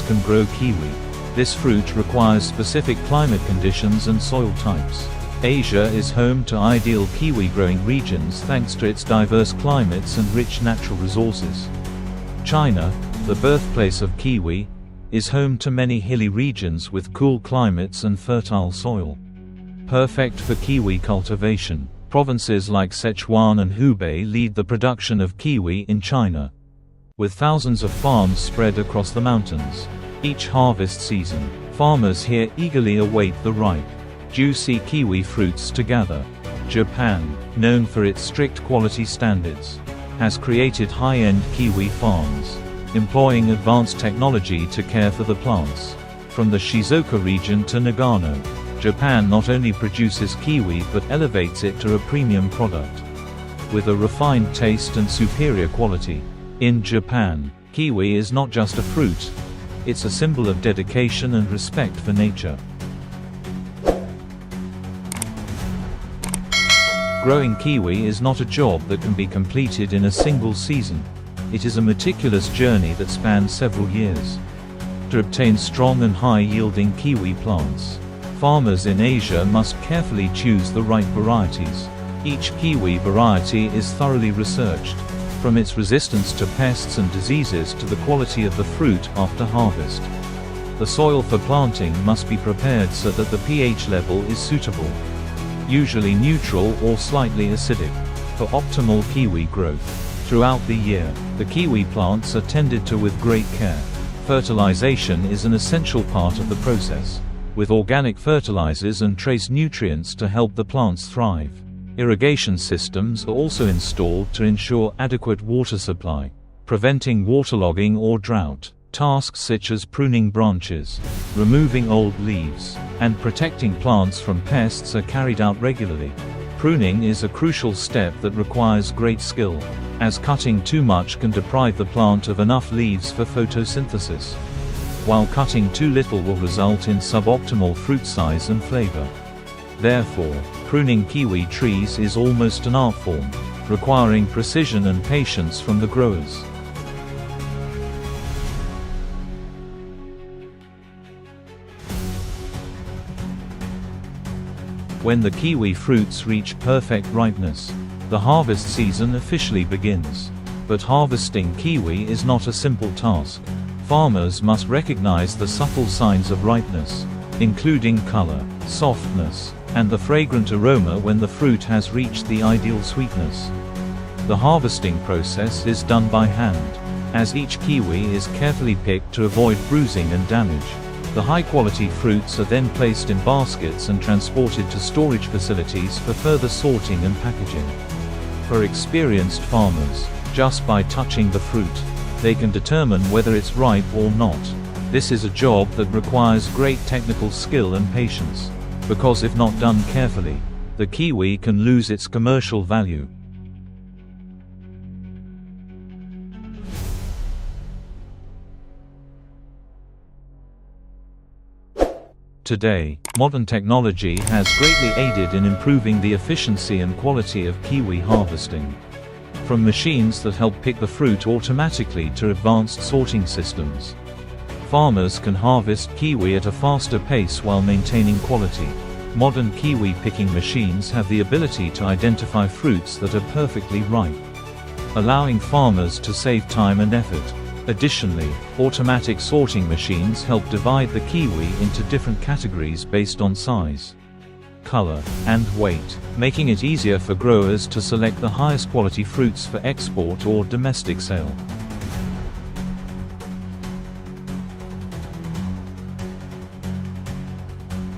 can grow kiwi. This fruit requires specific climate conditions and soil types. Asia is home to ideal kiwi growing regions thanks to its diverse climates and rich natural resources. China, the birthplace of kiwi, is home to many hilly regions with cool climates and fertile soil. Perfect for kiwi cultivation. Provinces like Sichuan and Hubei lead the production of kiwi in China, with thousands of farms spread across the mountains. Each harvest season, farmers here eagerly await the ripe, juicy kiwi fruits to gather. Japan, known for its strict quality standards, has created high-end kiwi farms, employing advanced technology to care for the plants. From the Shizuoka region to Nagano, Japan not only produces kiwi but elevates it to a premium product, with a refined taste and superior quality. In Japan, kiwi is not just a fruit, it's a symbol of dedication and respect for nature. Growing kiwi is not a job that can be completed in a single season. It is a meticulous journey that spans several years. To obtain strong and high-yielding kiwi plants, farmers in Asia must carefully choose the right varieties. Each kiwi variety is thoroughly researched, from its resistance to pests and diseases to the quality of the fruit after harvest. The soil for planting must be prepared so that the pH level is suitable, usually neutral or slightly acidic, for optimal kiwi growth. Throughout the year, the kiwi plants are tended to with great care. Fertilization is an essential part of the process, with organic fertilizers and trace nutrients to help the plants thrive. Irrigation systems are also installed to ensure adequate water supply, preventing waterlogging or drought. Tasks such as pruning branches, removing old leaves, and protecting plants from pests are carried out regularly. Pruning is a crucial step that requires great skill, as cutting too much can deprive the plant of enough leaves for photosynthesis, while cutting too little will result in suboptimal fruit size and flavor. Therefore, pruning kiwi trees is almost an art form, requiring precision and patience from the growers. When the kiwi fruits reach perfect ripeness, the harvest season officially begins. But harvesting kiwi is not a simple task. Farmers must recognize the subtle signs of ripeness, including color, softness, and the fragrant aroma when the fruit has reached the ideal sweetness. The harvesting process is done by hand, as each kiwi is carefully picked to avoid bruising and damage. The high-quality fruits are then placed in baskets and transported to storage facilities for further sorting and packaging. For experienced farmers, just by touching the fruit, they can determine whether it's ripe or not. This is a job that requires great technical skill and patience, because if not done carefully, the kiwi can lose its commercial value. Today, modern technology has greatly aided in improving the efficiency and quality of kiwi harvesting. From machines that help pick the fruit automatically to advanced sorting systems, farmers can harvest kiwi at a faster pace while maintaining quality. Modern kiwi picking machines have the ability to identify fruits that are perfectly ripe, allowing farmers to save time and effort. Additionally, automatic sorting machines help divide the kiwi into different categories based on size, color, and weight, making it easier for growers to select the highest quality fruits for export or domestic sale.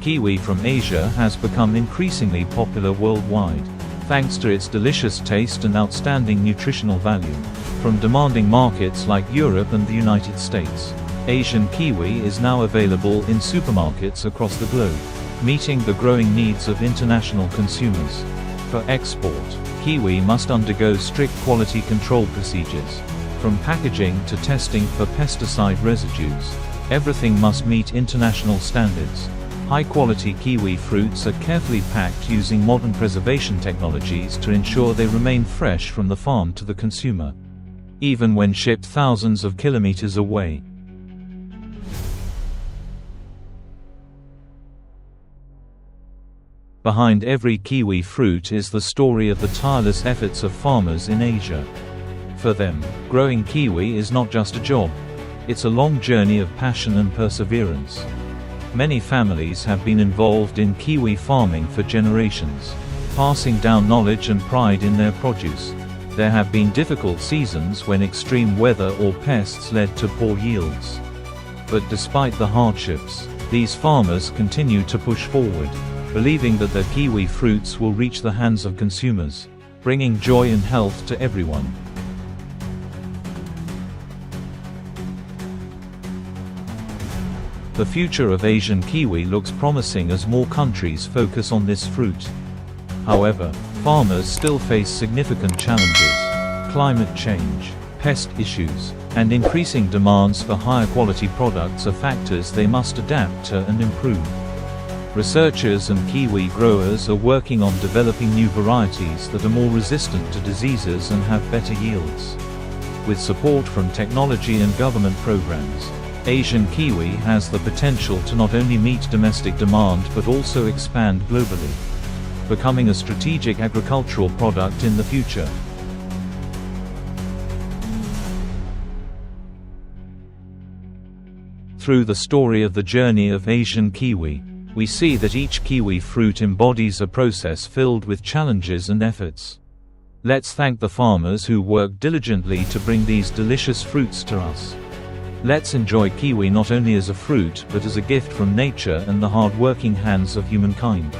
Kiwi from Asia has become increasingly popular worldwide, thanks to its delicious taste and outstanding nutritional value. From demanding markets like Europe and the United States, Asian kiwi is now available in supermarkets across the globe, meeting the growing needs of international consumers. For export, kiwi must undergo strict quality control procedures. From packaging to testing for pesticide residues, everything must meet international standards. High-quality kiwi fruits are carefully packed using modern preservation technologies to ensure they remain fresh from the farm to the consumer, even when shipped thousands of kilometers away. Behind every kiwi fruit is the story of the tireless efforts of farmers in Asia. For them, growing kiwi is not just a job. It's a long journey of passion and perseverance. Many families have been involved in kiwi farming for generations, passing down knowledge and pride in their produce. There have been difficult seasons when extreme weather or pests led to poor yields. But despite the hardships, these farmers continue to push forward, believing that their kiwi fruits will reach the hands of consumers, bringing joy and health to everyone. The future of Asian kiwi looks promising as more countries focus on this fruit. However, farmers still face significant challenges: climate change, pest issues, and increasing demands for higher quality products are factors they must adapt to and improve. Researchers and kiwi growers are working on developing new varieties that are more resistant to diseases and have better yields. With support from technology and government programs, Asian kiwi has the potential to not only meet domestic demand but also expand globally, becoming a strategic agricultural product in the future. Through the story of the journey of Asian kiwi, we see that each kiwi fruit embodies a process filled with challenges and efforts. Let's thank the farmers who work diligently to bring these delicious fruits to us. Let's enjoy kiwi not only as a fruit but as a gift from nature and the hard-working hands of humankind.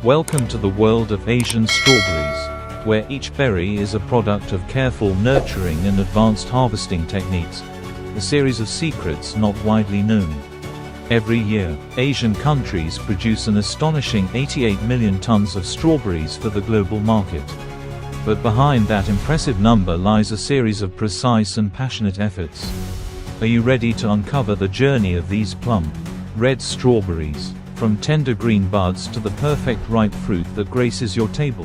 Welcome to the world of Asian strawberries, where each berry is a product of careful nurturing and advanced harvesting techniques, a series of secrets not widely known. Every year, Asian countries produce an astonishing 88 million tons of strawberries for the global market. But behind that impressive number lies a series of precise and passionate efforts. Are you ready to uncover the journey of these plump, red strawberries? From tender green buds to the perfect ripe fruit that graces your table.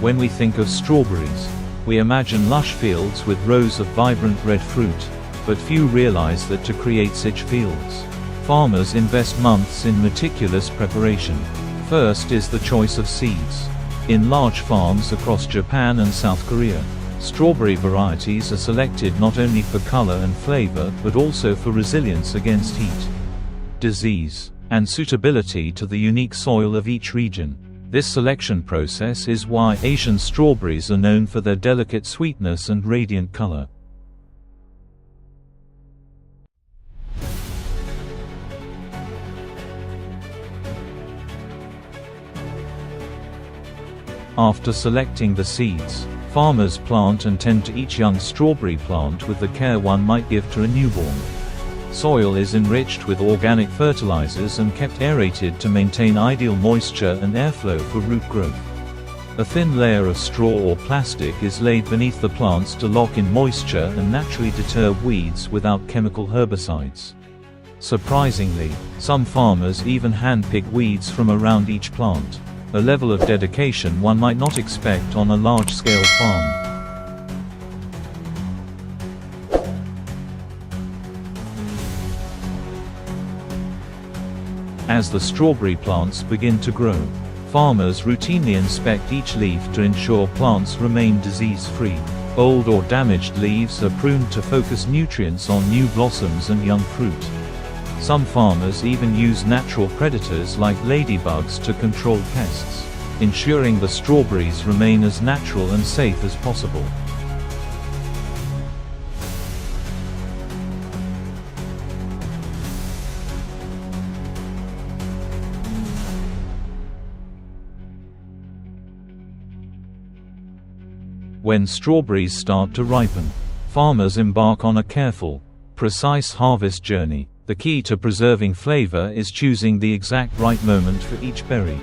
When we think of strawberries, we imagine lush fields with rows of vibrant red fruit, but few realize that to create such fields, farmers invest months in meticulous preparation. First is the choice of seeds. In large farms across Japan and South Korea, strawberry varieties are selected not only for color and flavor but also for resilience against heat, disease, and suitability to the unique soil of each region. This selection process is why Asian strawberries are known for their delicate sweetness and radiant color. After selecting the seeds, farmers plant and tend to each young strawberry plant with the care one might give to a newborn. Soil is enriched with organic fertilizers and kept aerated to maintain ideal moisture and airflow for root growth. A thin layer of straw or plastic is laid beneath the plants to lock in moisture and naturally deter weeds without chemical herbicides. Surprisingly, some farmers even hand-pick weeds from around each plant, a level of dedication one might not expect on a large-scale farm. As the strawberry plants begin to grow, farmers routinely inspect each leaf to ensure plants remain disease-free. Old or damaged leaves are pruned to focus nutrients on new blossoms and young fruit. Some farmers even use natural predators like ladybugs to control pests, ensuring the strawberries remain as natural and safe as possible. When strawberries start to ripen, farmers embark on a careful, precise harvest journey. The key to preserving flavor is choosing the exact right moment for each berry.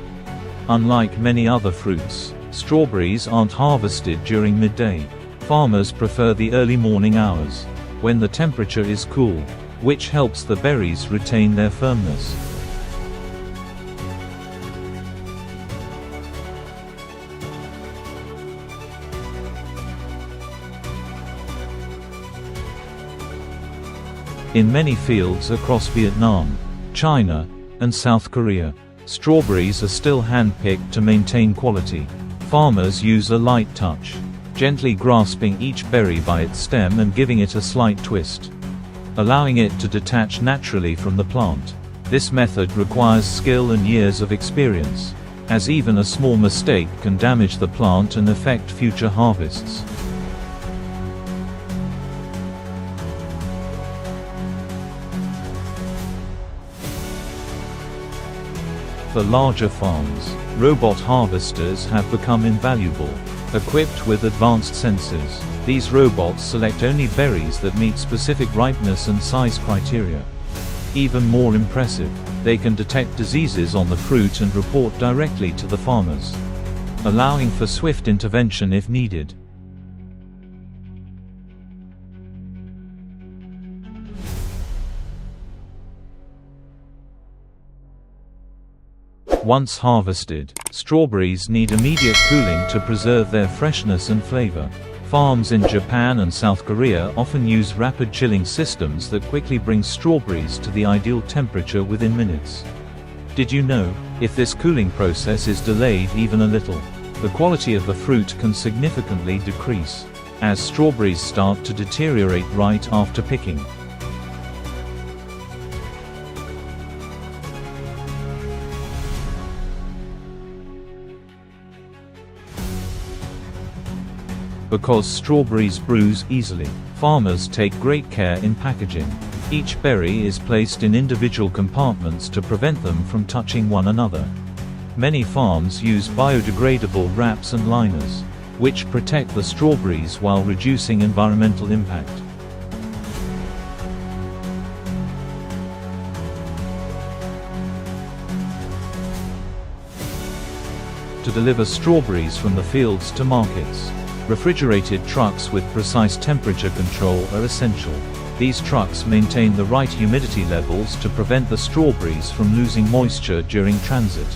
Unlike many other fruits, strawberries aren't harvested during midday. Farmers prefer the early morning hours, when the temperature is cool, which helps the berries retain their firmness. In many fields across Vietnam, China, and South Korea, strawberries are still hand-picked to maintain quality. Farmers use a light touch, gently grasping each berry by its stem and giving it a slight twist, allowing it to detach naturally from the plant. This method requires skill and years of experience, as even a small mistake can damage the plant and affect future harvests. For larger farms, robot harvesters have become invaluable. Equipped with advanced sensors, these robots select only berries that meet specific ripeness and size criteria. Even more impressive, they can detect diseases on the fruit and report directly to the farmers, allowing for swift intervention if needed. Once harvested, strawberries need immediate cooling to preserve their freshness and flavor. Farms in Japan and South Korea often use rapid chilling systems that quickly bring strawberries to the ideal temperature within minutes. Did you know, if this cooling process is delayed even a little, the quality of the fruit can significantly decrease, as strawberries start to deteriorate right after picking. Because strawberries bruise easily, farmers take great care in packaging. Each berry is placed in individual compartments to prevent them from touching one another. Many farms use biodegradable wraps and liners, which protect the strawberries while reducing environmental impact. To deliver strawberries from the fields to markets, refrigerated trucks with precise temperature control are essential. These trucks maintain the right humidity levels to prevent the strawberries from losing moisture during transit.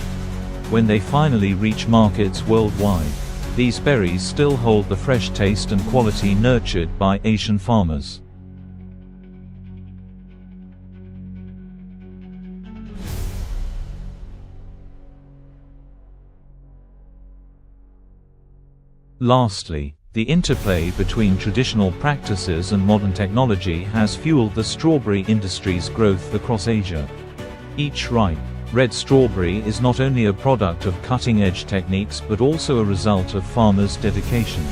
When they finally reach markets worldwide, these berries still hold the fresh taste and quality nurtured by Asian farmers. Lastly, the interplay between traditional practices and modern technology has fueled the strawberry industry's growth across Asia. Each ripe, red strawberry is not only a product of cutting-edge techniques but also a result of farmers' dedication.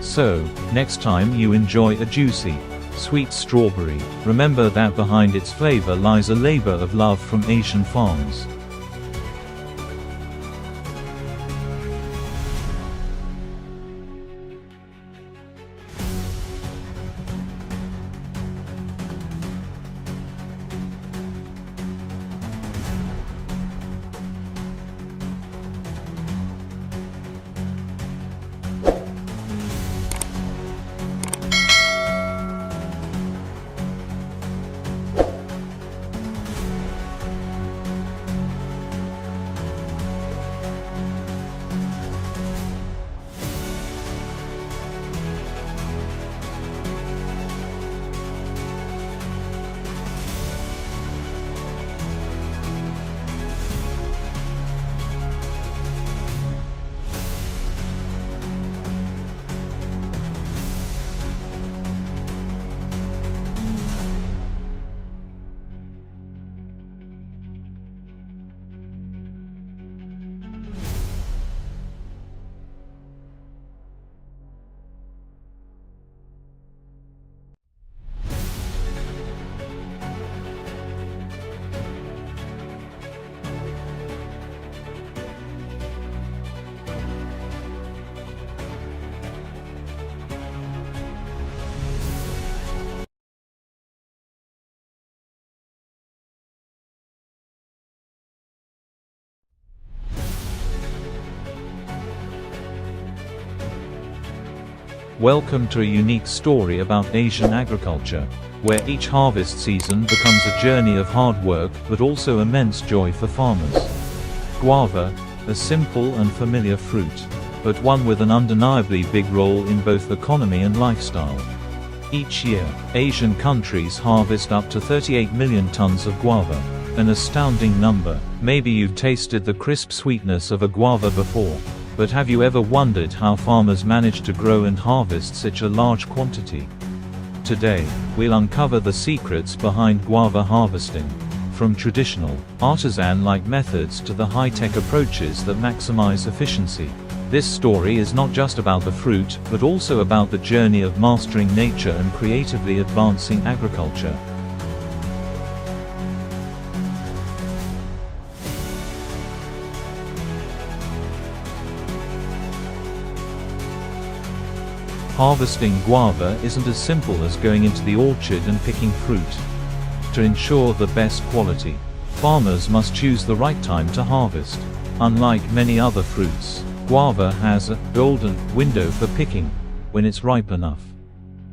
So, next time you enjoy a juicy, sweet strawberry, remember that behind its flavor lies a labor of love from Asian farms. Welcome to a unique story about Asian agriculture, where each harvest season becomes a journey of hard work but also immense joy for farmers. Guava, a simple and familiar fruit, but one with an undeniably big role in both economy and lifestyle. Each year, Asian countries harvest up to 38 million tons of guava, an astounding number. Maybe you've tasted the crisp sweetness of a guava before, but have you ever wondered how farmers manage to grow and harvest such a large quantity? Today, we'll uncover the secrets behind guava harvesting, from traditional, artisan-like methods to the high-tech approaches that maximize efficiency. This story is not just about the fruit, but also about the journey of mastering nature and creatively advancing agriculture. Harvesting guava isn't as simple as going into the orchard and picking fruit. To ensure the best quality, farmers must choose the right time to harvest. Unlike many other fruits, guava has a golden window for picking, when it's ripe enough.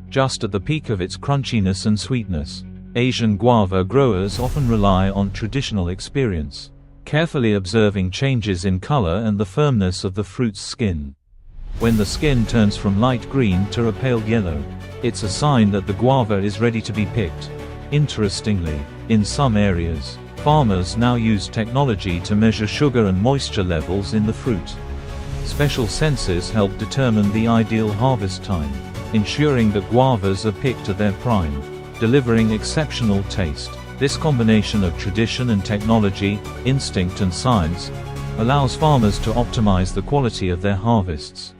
Just at the peak of its crunchiness and sweetness, Asian guava growers often rely on traditional experience, carefully observing changes in color and the firmness of the fruit's skin. When the skin turns from light green to a pale yellow, it's a sign that the guava is ready to be picked. Interestingly, in some areas, farmers now use technology to measure sugar and moisture levels in the fruit. Special sensors help determine the ideal harvest time, ensuring that guavas are picked at their prime, delivering exceptional taste. This combination of tradition and technology, instinct and science, allows farmers to optimize the quality of their harvests.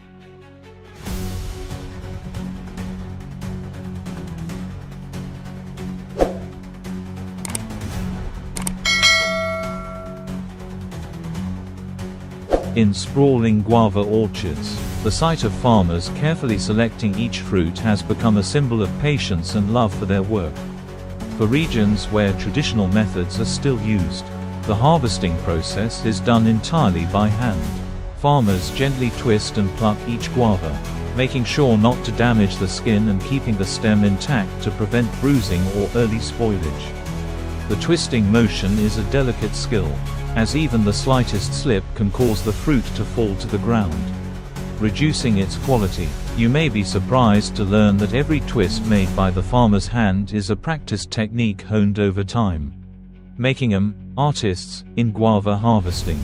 In sprawling guava orchards, the sight of farmers carefully selecting each fruit has become a symbol of patience and love for their work. For regions where traditional methods are still used, the harvesting process is done entirely by hand. Farmers gently twist and pluck each guava, making sure not to damage the skin and keeping the stem intact to prevent bruising or early spoilage. The twisting motion is a delicate skill, as even the slightest slip can cause the fruit to fall to the ground, reducing its quality. You may be surprised to learn that every twist made by the farmer's hand is a practiced technique honed over time, making them artists in guava harvesting.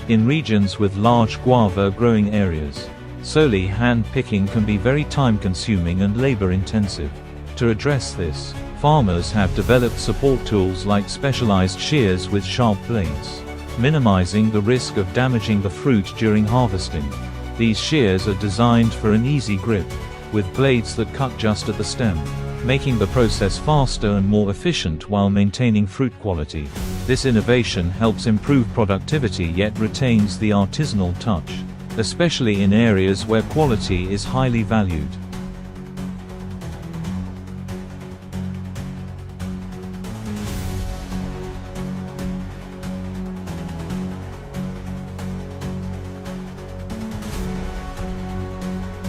In regions with large guava growing areas, solely hand-picking can be very time-consuming and labor-intensive. To address this, farmers have developed support tools like specialized shears with sharp blades, minimizing the risk of damaging the fruit during harvesting. These shears are designed for an easy grip, with blades that cut just at the stem, making the process faster and more efficient while maintaining fruit quality. This innovation helps improve productivity yet retains the artisanal touch, especially in areas where quality is highly valued.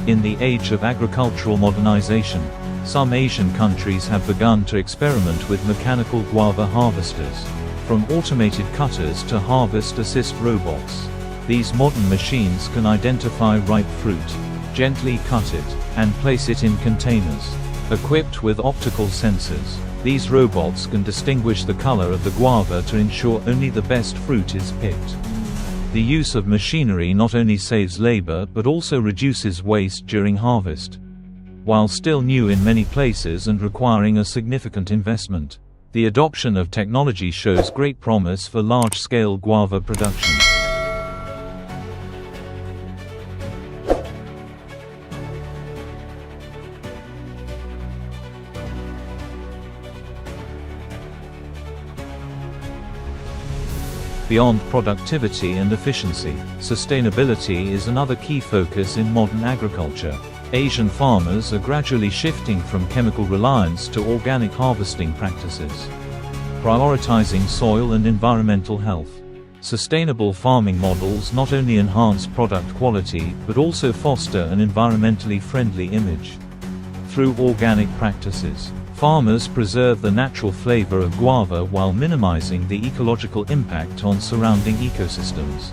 In the age of agricultural modernization, some Asian countries have begun to experiment with mechanical guava harvesters, from automated cutters to harvest assist robots. These modern machines can identify ripe fruit, gently cut it, and place it in containers, equipped with optical sensors. These robots can distinguish the color of the guava to ensure only the best fruit is picked. The use of machinery not only saves labor but also reduces waste during harvest. While still new in many places and requiring a significant investment, the adoption of technology shows great promise for large-scale guava production. Beyond productivity and efficiency, sustainability is another key focus in modern agriculture. Asian farmers are gradually shifting from chemical reliance to organic harvesting practices, prioritizing soil and environmental health. Sustainable farming models not only enhance product quality but also foster an environmentally friendly image. Through organic practices, farmers preserve the natural flavor of guava while minimizing the ecological impact on surrounding ecosystems.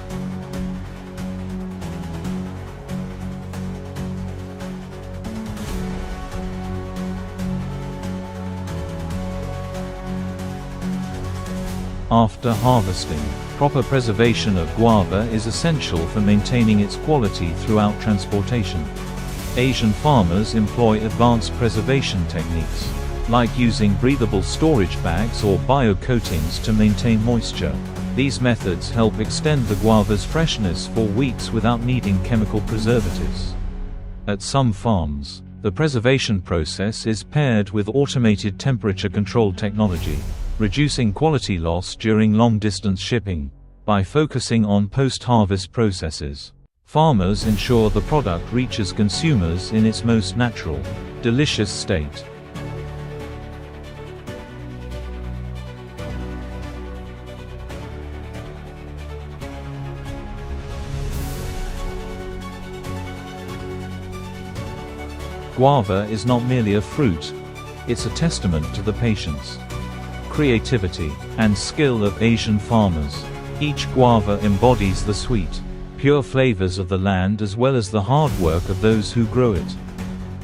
After harvesting, proper preservation of guava is essential for maintaining its quality throughout transportation. Asian farmers employ advanced preservation techniques, like using breathable storage bags or bio-coatings to maintain moisture. These methods help extend the guava's freshness for weeks without needing chemical preservatives. At some farms, the preservation process is paired with automated temperature control technology, reducing quality loss during long-distance shipping. By focusing on post-harvest processes, farmers ensure the product reaches consumers in its most natural, delicious state. Guava is not merely a fruit, it's a testament to the patience, creativity, and skill of Asian farmers. Each guava embodies the sweet, pure flavors of the land as well as the hard work of those who grow it.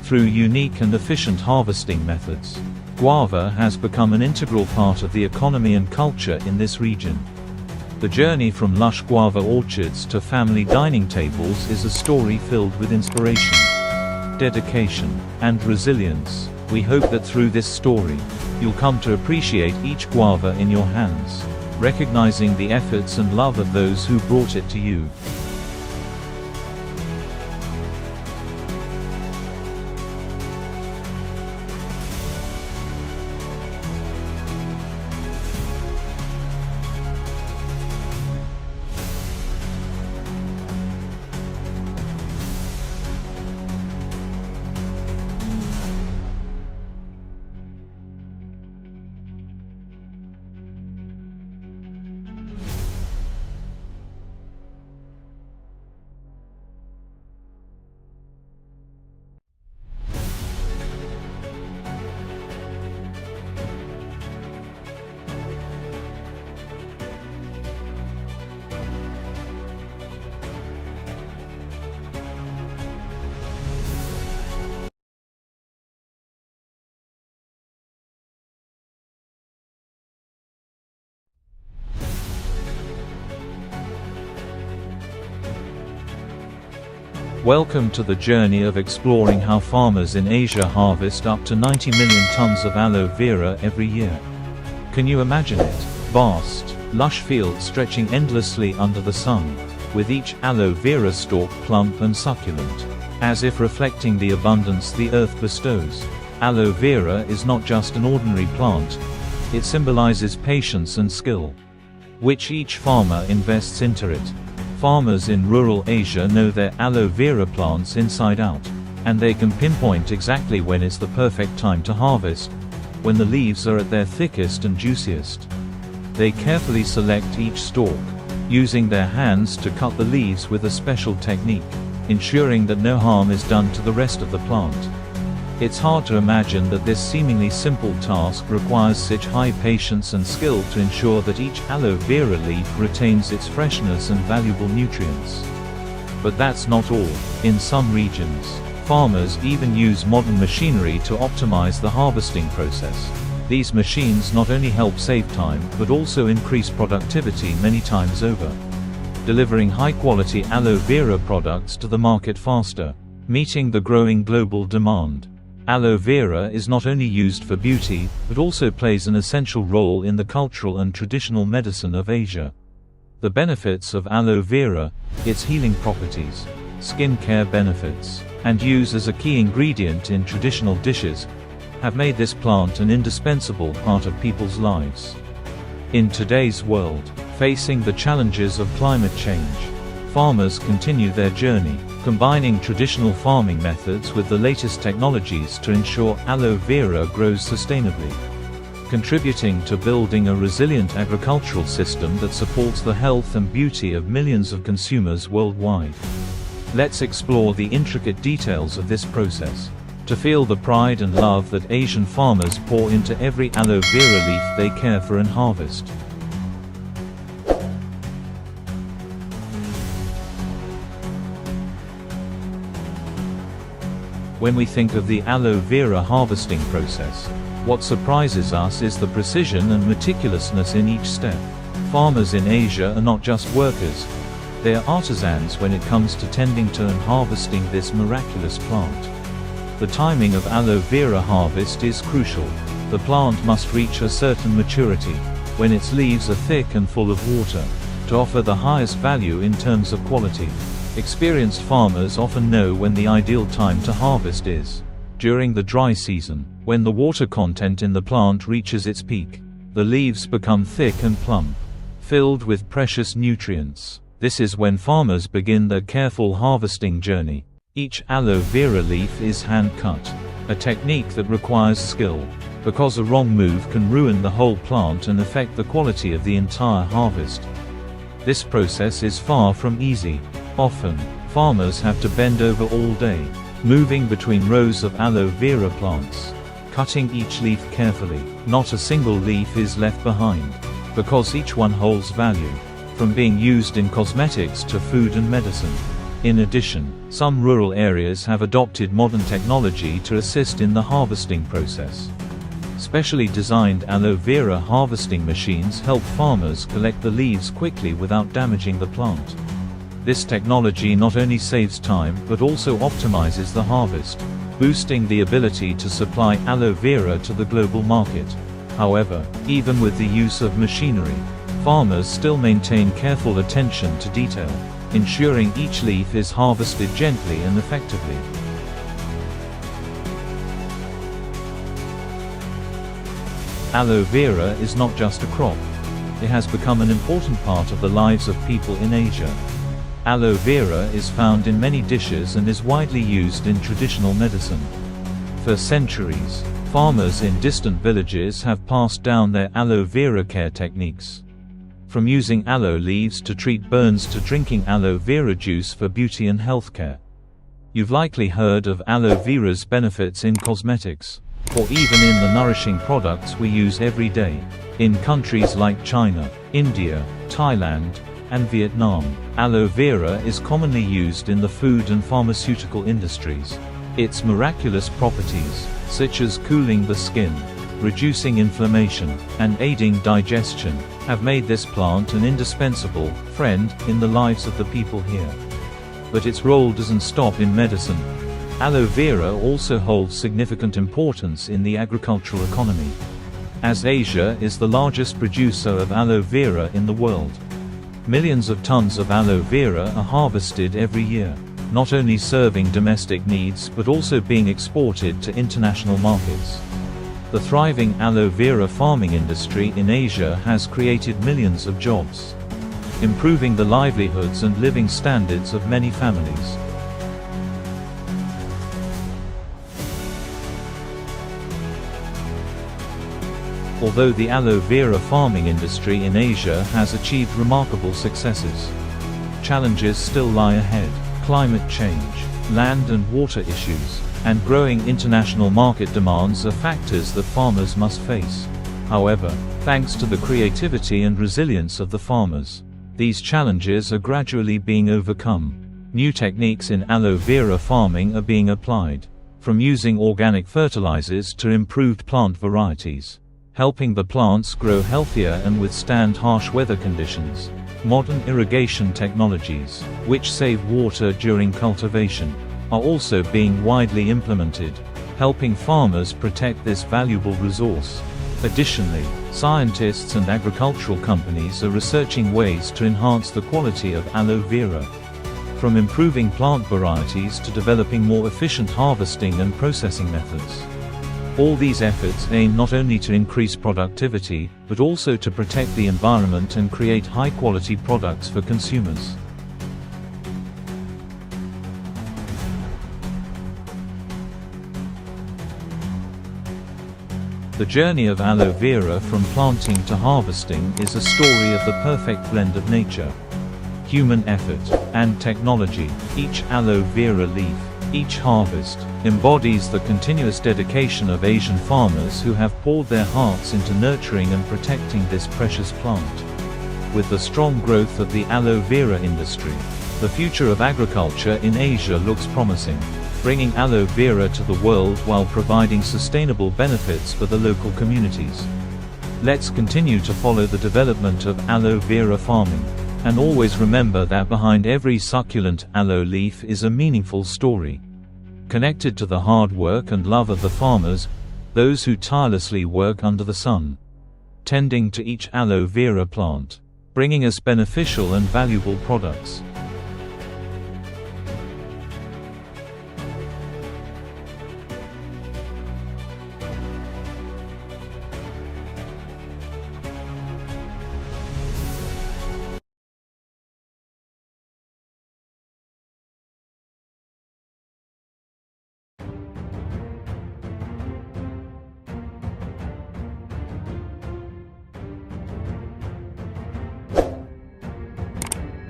Through unique and efficient harvesting methods, guava has become an integral part of the economy and culture in this region. The journey from lush guava orchards to family dining tables is a story filled with inspiration, dedication, and resilience. We hope that through this story, you'll come to appreciate each guava in your hands, recognizing the efforts and love of those who brought it to you. Welcome to the journey of exploring how farmers in Asia harvest up to 90 million tons of aloe vera every year. Can you imagine it? Vast, lush fields stretching endlessly under the sun, with each aloe vera stalk plump and succulent, as if reflecting the abundance the earth bestows. Aloe vera is not just an ordinary plant, it symbolizes patience and skill, which each farmer invests into it. Farmers in rural Asia know their aloe vera plants inside out, and they can pinpoint exactly when it's the perfect time to harvest, when the leaves are at their thickest and juiciest. They carefully select each stalk, using their hands to cut the leaves with a special technique, ensuring that no harm is done to the rest of the plant. It's hard to imagine that this seemingly simple task requires such high patience and skill to ensure that each aloe vera leaf retains its freshness and valuable nutrients. But that's not all. In some regions, farmers even use modern machinery to optimize the harvesting process. These machines not only help save time but also increase productivity many times over, delivering high-quality aloe vera products to the market faster, meeting the growing global demand. Aloe vera is not only used for beauty, but also plays an essential role in the cultural and traditional medicine of Asia. The benefits of aloe vera, its healing properties, skin care benefits, and use as a key ingredient in traditional dishes, have made this plant an indispensable part of people's lives. In today's world, facing the challenges of climate change, farmers continue their journey, combining traditional farming methods with the latest technologies to ensure aloe vera grows sustainably, contributing to building a resilient agricultural system that supports the health and beauty of millions of consumers worldwide. Let's explore the intricate details of this process, to feel the pride and love that Asian farmers pour into every aloe vera leaf they care for and harvest. When we think of the aloe vera harvesting process, what surprises us is the precision and meticulousness in each step. Farmers in Asia are not just workers, they are artisans when it comes to tending to and harvesting this miraculous plant. The timing of aloe vera harvest is crucial. The plant must reach a certain maturity, when its leaves are thick and full of water, to offer the highest value in terms of quality. Experienced farmers often know when the ideal time to harvest is. During the dry season, when the water content in the plant reaches its peak, the leaves become thick and plump, filled with precious nutrients. This is when farmers begin their careful harvesting journey. Each aloe vera leaf is hand-cut, a technique that requires skill, because a wrong move can ruin the whole plant and affect the quality of the entire harvest. This process is far from easy. Often, farmers have to bend over all day, moving between rows of aloe vera plants, cutting each leaf carefully. Not a single leaf is left behind, because each one holds value, from being used in cosmetics to food and medicine. In addition, some rural areas have adopted modern technology to assist in the harvesting process. Specially designed aloe vera harvesting machines help farmers collect the leaves quickly without damaging the plant. This technology not only saves time but also optimizes the harvest, boosting the ability to supply aloe vera to the global market. However, even with the use of machinery, farmers still maintain careful attention to detail, ensuring each leaf is harvested gently and effectively. Aloe vera is not just a crop. It has become an important part of the lives of people in Asia. Aloe vera is found in many dishes and is widely used in traditional medicine. For centuries, farmers in distant villages have passed down their aloe vera care techniques. From using aloe leaves to treat burns to drinking aloe vera juice for beauty and healthcare. You've likely heard of aloe vera's benefits in cosmetics, or even in the nourishing products we use every day. In countries like China, India, Thailand, and Vietnam, aloe vera is commonly used in the food and pharmaceutical industries. Its miraculous properties, such as cooling the skin, reducing inflammation, and aiding digestion, have made this plant an indispensable friend in the lives of the people here. But its role doesn't stop in medicine. Aloe vera also holds significant importance in the agricultural economy, as Asia is the largest producer of aloe vera in the world. Millions of tons of aloe vera are harvested every year, not only serving domestic needs but also being exported to international markets. The thriving aloe vera farming industry in Asia has created millions of jobs, improving the livelihoods and living standards of many families. Although the aloe vera farming industry in Asia has achieved remarkable successes, challenges still lie ahead. Climate change, land and water issues, and growing international market demands are factors that farmers must face. However, thanks to the creativity and resilience of the farmers, these challenges are gradually being overcome. New techniques in aloe vera farming are being applied, from using organic fertilizers to improved plant varieties, helping the plants grow healthier and withstand harsh weather conditions. Modern irrigation technologies, which save water during cultivation, are also being widely implemented, helping farmers protect this valuable resource. Additionally, scientists and agricultural companies are researching ways to enhance the quality of aloe vera, from improving plant varieties to developing more efficient harvesting and processing methods. All these efforts aim not only to increase productivity, but also to protect the environment and create high-quality products for consumers. The journey of aloe vera from planting to harvesting is a story of the perfect blend of nature, human effort, and technology. Each aloe vera leaf, each harvest, embodies the continuous dedication of Asian farmers who have poured their hearts into nurturing and protecting this precious plant. With the strong growth of the aloe vera industry, the future of agriculture in Asia looks promising, bringing aloe vera to the world while providing sustainable benefits for the local communities. Let's continue to follow the development of aloe vera farming, and always remember that behind every succulent aloe leaf is a meaningful story, connected to the hard work and love of the farmers, those who tirelessly work under the sun, tending to each aloe vera plant, bringing us beneficial and valuable products.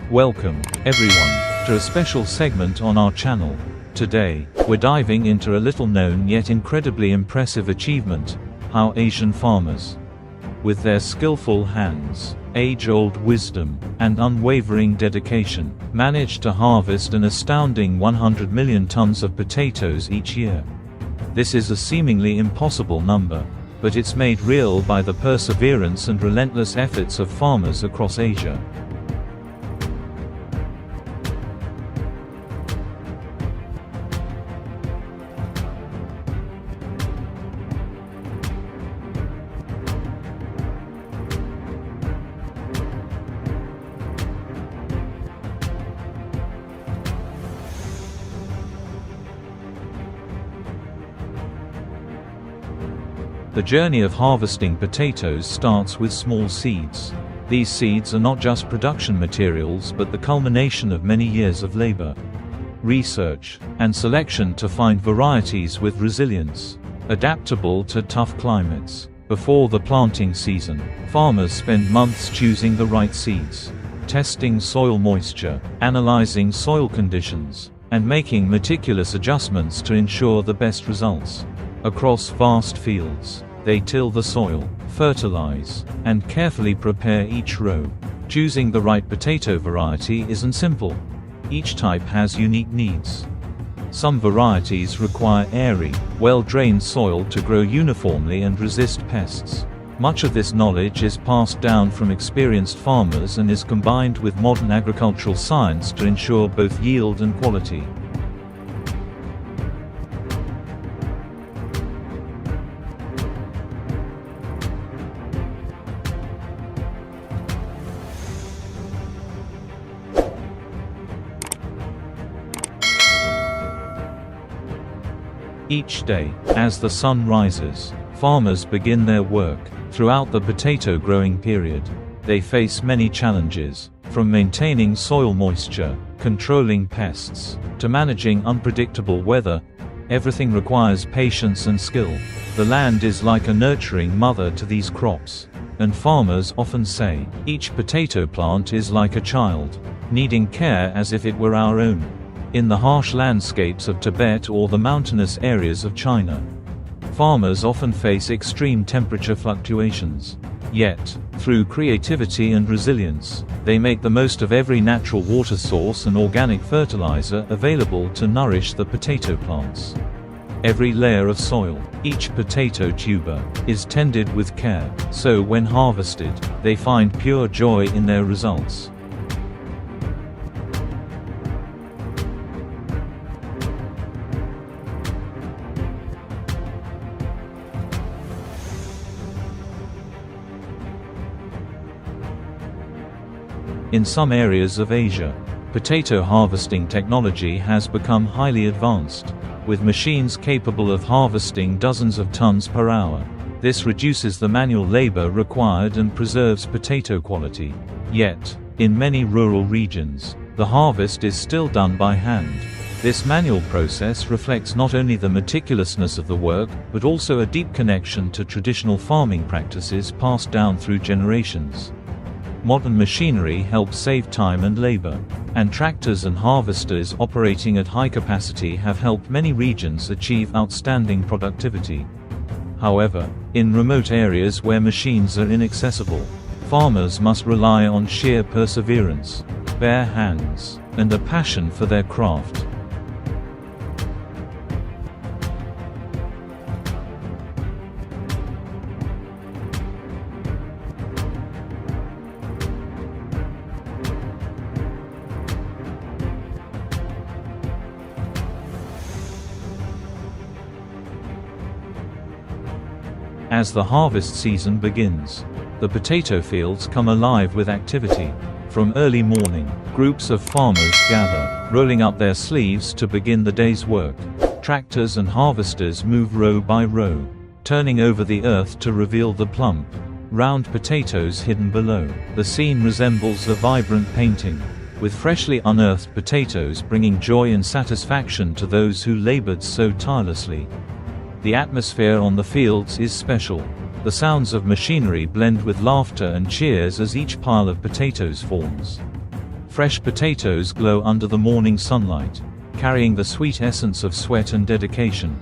Welcome, everyone, to a special segment on our channel. Today, we're diving into a little-known yet incredibly impressive achievement: how Asian farmers, with their skillful hands, age-old wisdom, and unwavering dedication, manage to harvest an astounding 100 million tons of potatoes each year. This is a seemingly impossible number, but it's made real by the perseverance and relentless efforts of farmers across Asia. The journey of harvesting potatoes starts with small seeds. These seeds are not just production materials but the culmination of many years of labor, research, and selection to find varieties with resilience, adaptable to tough climates. Before the planting season, farmers spend months choosing the right seeds, testing soil moisture, analyzing soil conditions, and making meticulous adjustments to ensure the best results. Across vast fields, they till the soil, fertilize, and carefully prepare each row. Choosing the right potato variety isn't simple. Each type has unique needs. Some varieties require airy, well-drained soil to grow uniformly and resist pests. Much of this knowledge is passed down from experienced farmers and is combined with modern agricultural science to ensure both yield and quality. Each day, as the sun rises, farmers begin their work. Throughout the potato growing period, they face many challenges, from maintaining soil moisture, controlling pests, to managing unpredictable weather. Everything requires patience and skill. The land is like a nurturing mother to these crops, and farmers often say, each potato plant is like a child, needing care as if it were our own. In the harsh landscapes of Tibet or the mountainous areas of China, farmers often face extreme temperature fluctuations. Yet, through creativity and resilience, they make the most of every natural water source and organic fertilizer available to nourish the potato plants. Every layer of soil, each potato tuber, is tended with care, so when harvested, they find pure joy in their results. In some areas of Asia, potato harvesting technology has become highly advanced, with machines capable of harvesting dozens of tons per hour. This reduces the manual labor required and preserves potato quality. Yet, in many rural regions, the harvest is still done by hand. This manual process reflects not only the meticulousness of the work, but also a deep connection to traditional farming practices passed down through generations. Modern machinery helps save time and labor, and tractors and harvesters operating at high capacity have helped many regions achieve outstanding productivity. However, in remote areas where machines are inaccessible, farmers must rely on sheer perseverance, bare hands, and a passion for their craft. As the harvest season begins, the potato fields come alive with activity. From early morning, groups of farmers gather, rolling up their sleeves to begin the day's work. Tractors and harvesters move row by row, turning over the earth to reveal the plump, round potatoes hidden below. The scene resembles a vibrant painting, with freshly unearthed potatoes bringing joy and satisfaction to those who labored so tirelessly. The atmosphere on the fields is special. The sounds of machinery blend with laughter and cheers as each pile of potatoes forms. Fresh potatoes glow under the morning sunlight, carrying the sweet essence of sweat and dedication.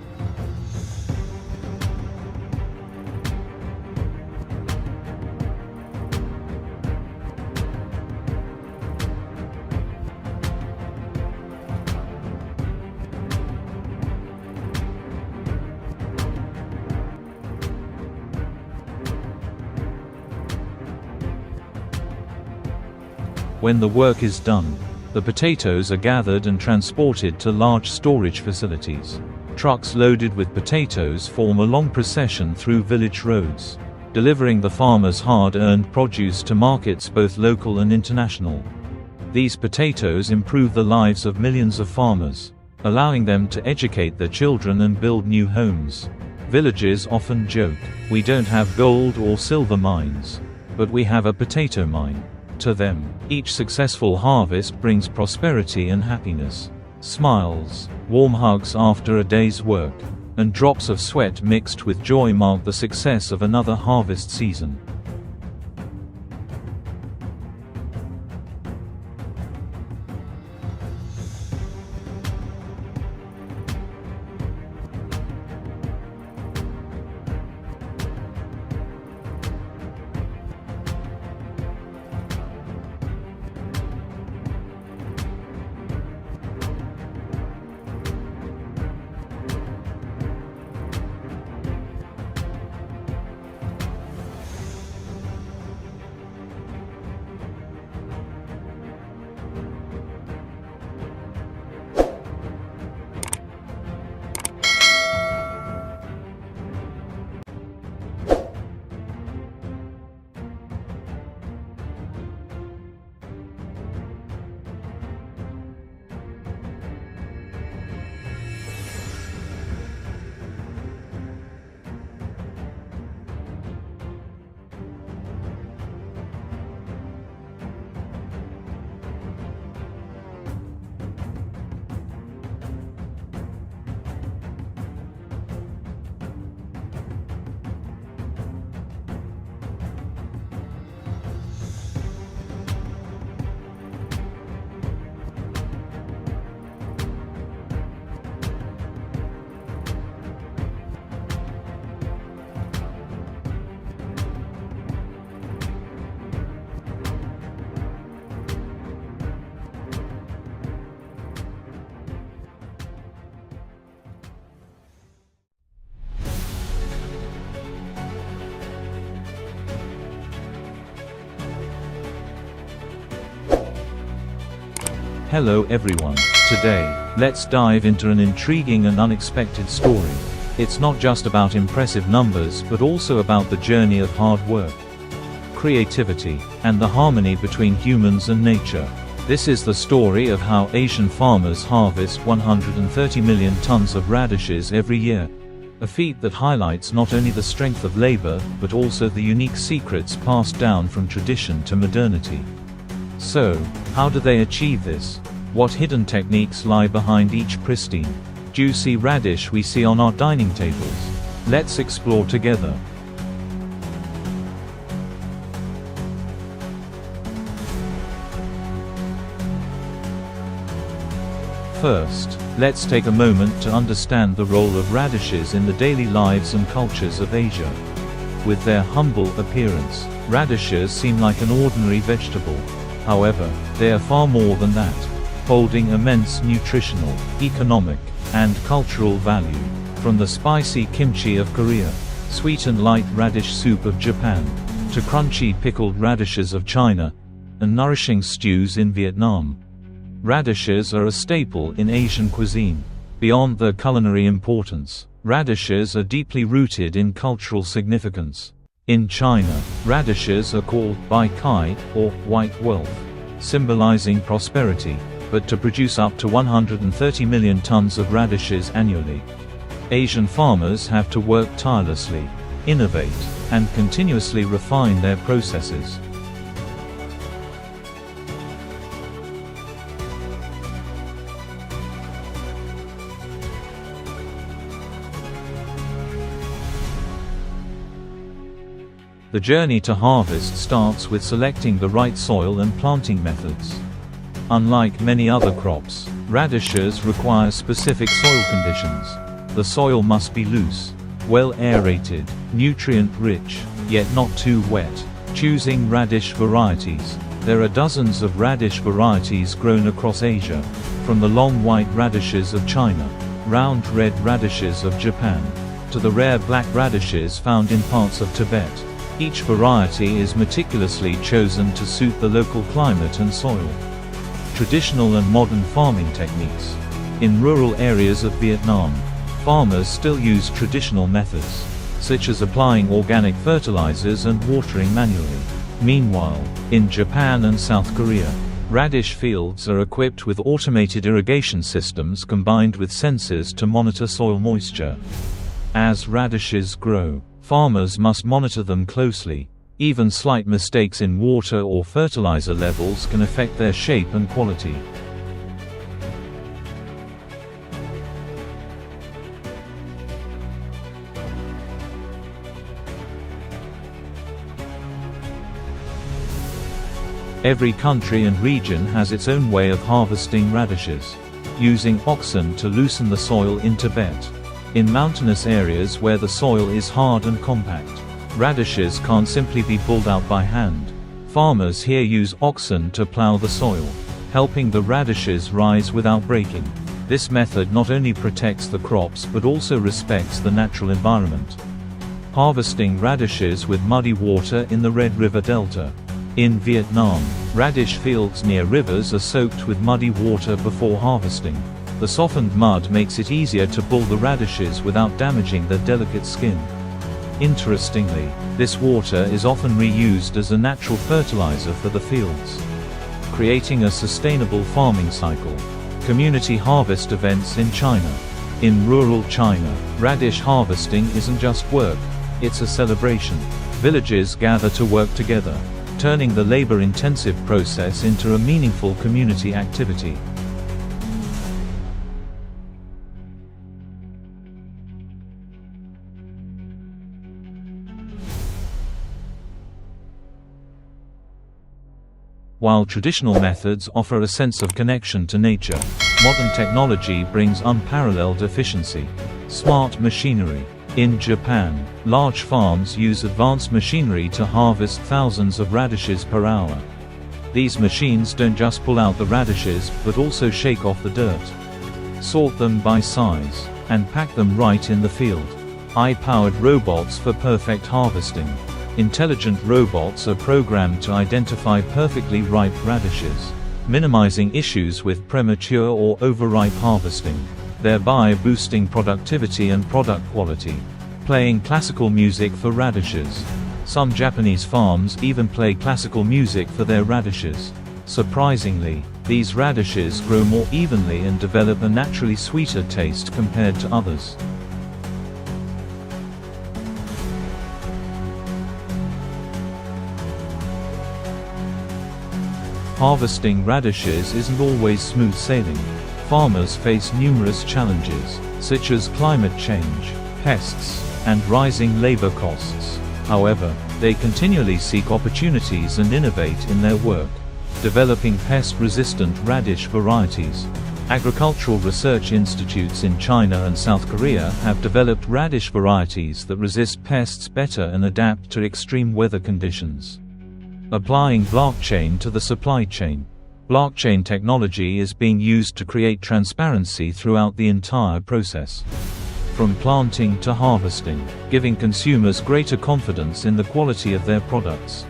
When the work is done, the potatoes are gathered and transported to large storage facilities. Trucks loaded with potatoes form a long procession through village roads, delivering the farmers' hard-earned produce to markets both local and international. These potatoes improve the lives of millions of farmers, allowing them to educate their children and build new homes. Villagers often joke, "We don't have gold or silver mines, but we have a potato mine." To them, each successful harvest brings prosperity and happiness. Smiles, warm hugs after a day's work, and drops of sweat mixed with joy mark the success of another harvest season. Hello everyone. Today, let's dive into an intriguing and unexpected story. It's not just about impressive numbers but also about the journey of hard work, creativity, and the harmony between humans and nature. This is the story of how Asian farmers harvest 130 million tons of radishes every year. A feat that highlights not only the strength of labor, but also the unique secrets passed down from tradition to modernity. So, how do they achieve this? What hidden techniques lie behind each pristine, juicy radish we see on our dining tables? Let's explore together. First, let's take a moment to understand the role of radishes in the daily lives and cultures of Asia. With their humble appearance, radishes seem like an ordinary vegetable. However, they are far more than that, holding immense nutritional, economic, and cultural value. From the spicy kimchi of Korea, sweet and light radish soup of Japan, to crunchy pickled radishes of China, and nourishing stews in Vietnam, radishes are a staple in Asian cuisine. Beyond their culinary importance, radishes are deeply rooted in cultural significance. In China, radishes are called bai kai, or white wealth, symbolizing prosperity. But to produce up to 130 million tons of radishes annually, Asian farmers have to work tirelessly, innovate, and continuously refine their processes. The journey to harvest starts with selecting the right soil and planting methods. Unlike many other crops, radishes require specific soil conditions. The soil must be loose, well aerated, nutrient-rich, yet not too wet. Choosing radish varieties. There are dozens of radish varieties grown across Asia, from the long white radishes of China, round red radishes of Japan, to the rare black radishes found in parts of Tibet. Each variety is meticulously chosen to suit the local climate and soil. Traditional and modern farming techniques. In rural areas of Vietnam, farmers still use traditional methods, such as applying organic fertilizers and watering manually. Meanwhile, in Japan and South Korea, radish fields are equipped with automated irrigation systems combined with sensors to monitor soil moisture. As radishes grow, farmers must monitor them closely. Even slight mistakes in water or fertilizer levels can affect their shape and quality. Every country and region has its own way of harvesting radishes. Using oxen to loosen the soil in Tibet. In mountainous areas where the soil is hard and compact, radishes can't simply be pulled out by hand. Farmers here use oxen to plow the soil, helping the radishes rise without breaking. This method not only protects the crops but also respects the natural environment. Harvesting radishes with muddy water in the Red River Delta. In Vietnam, radish fields near rivers are soaked with muddy water before harvesting. The softened mud makes it easier to pull the radishes without damaging their delicate skin. Interestingly, this water is often reused as a natural fertilizer for the fields, creating a sustainable farming cycle. Community harvest events in China. In rural China, radish harvesting isn't just work, it's a celebration. Villages gather to work together, turning the labor-intensive process into a meaningful community activity. While traditional methods offer a sense of connection to nature, modern technology brings unparalleled efficiency. Smart machinery. In Japan, large farms use advanced machinery to harvest thousands of radishes per hour. These machines don't just pull out the radishes, but also shake off the dirt, sort them by size, and pack them right in the field. AI-powered robots for perfect harvesting. Intelligent robots are programmed to identify perfectly ripe radishes, minimizing issues with premature or overripe harvesting, thereby boosting productivity and product quality. Playing classical music for radishes. Some Japanese farms even play classical music for their radishes. Surprisingly, these radishes grow more evenly and develop a naturally sweeter taste compared to others. Harvesting radishes isn't always smooth sailing. Farmers face numerous challenges, such as climate change, pests, and rising labor costs. However, they continually seek opportunities and innovate in their work, developing pest-resistant radish varieties. Agricultural research institutes in China and South Korea have developed radish varieties that resist pests better and adapt to extreme weather conditions. Applying blockchain to the supply chain. Blockchain technology is being used to create transparency throughout the entire process, from planting to harvesting, giving consumers greater confidence in the quality of their products.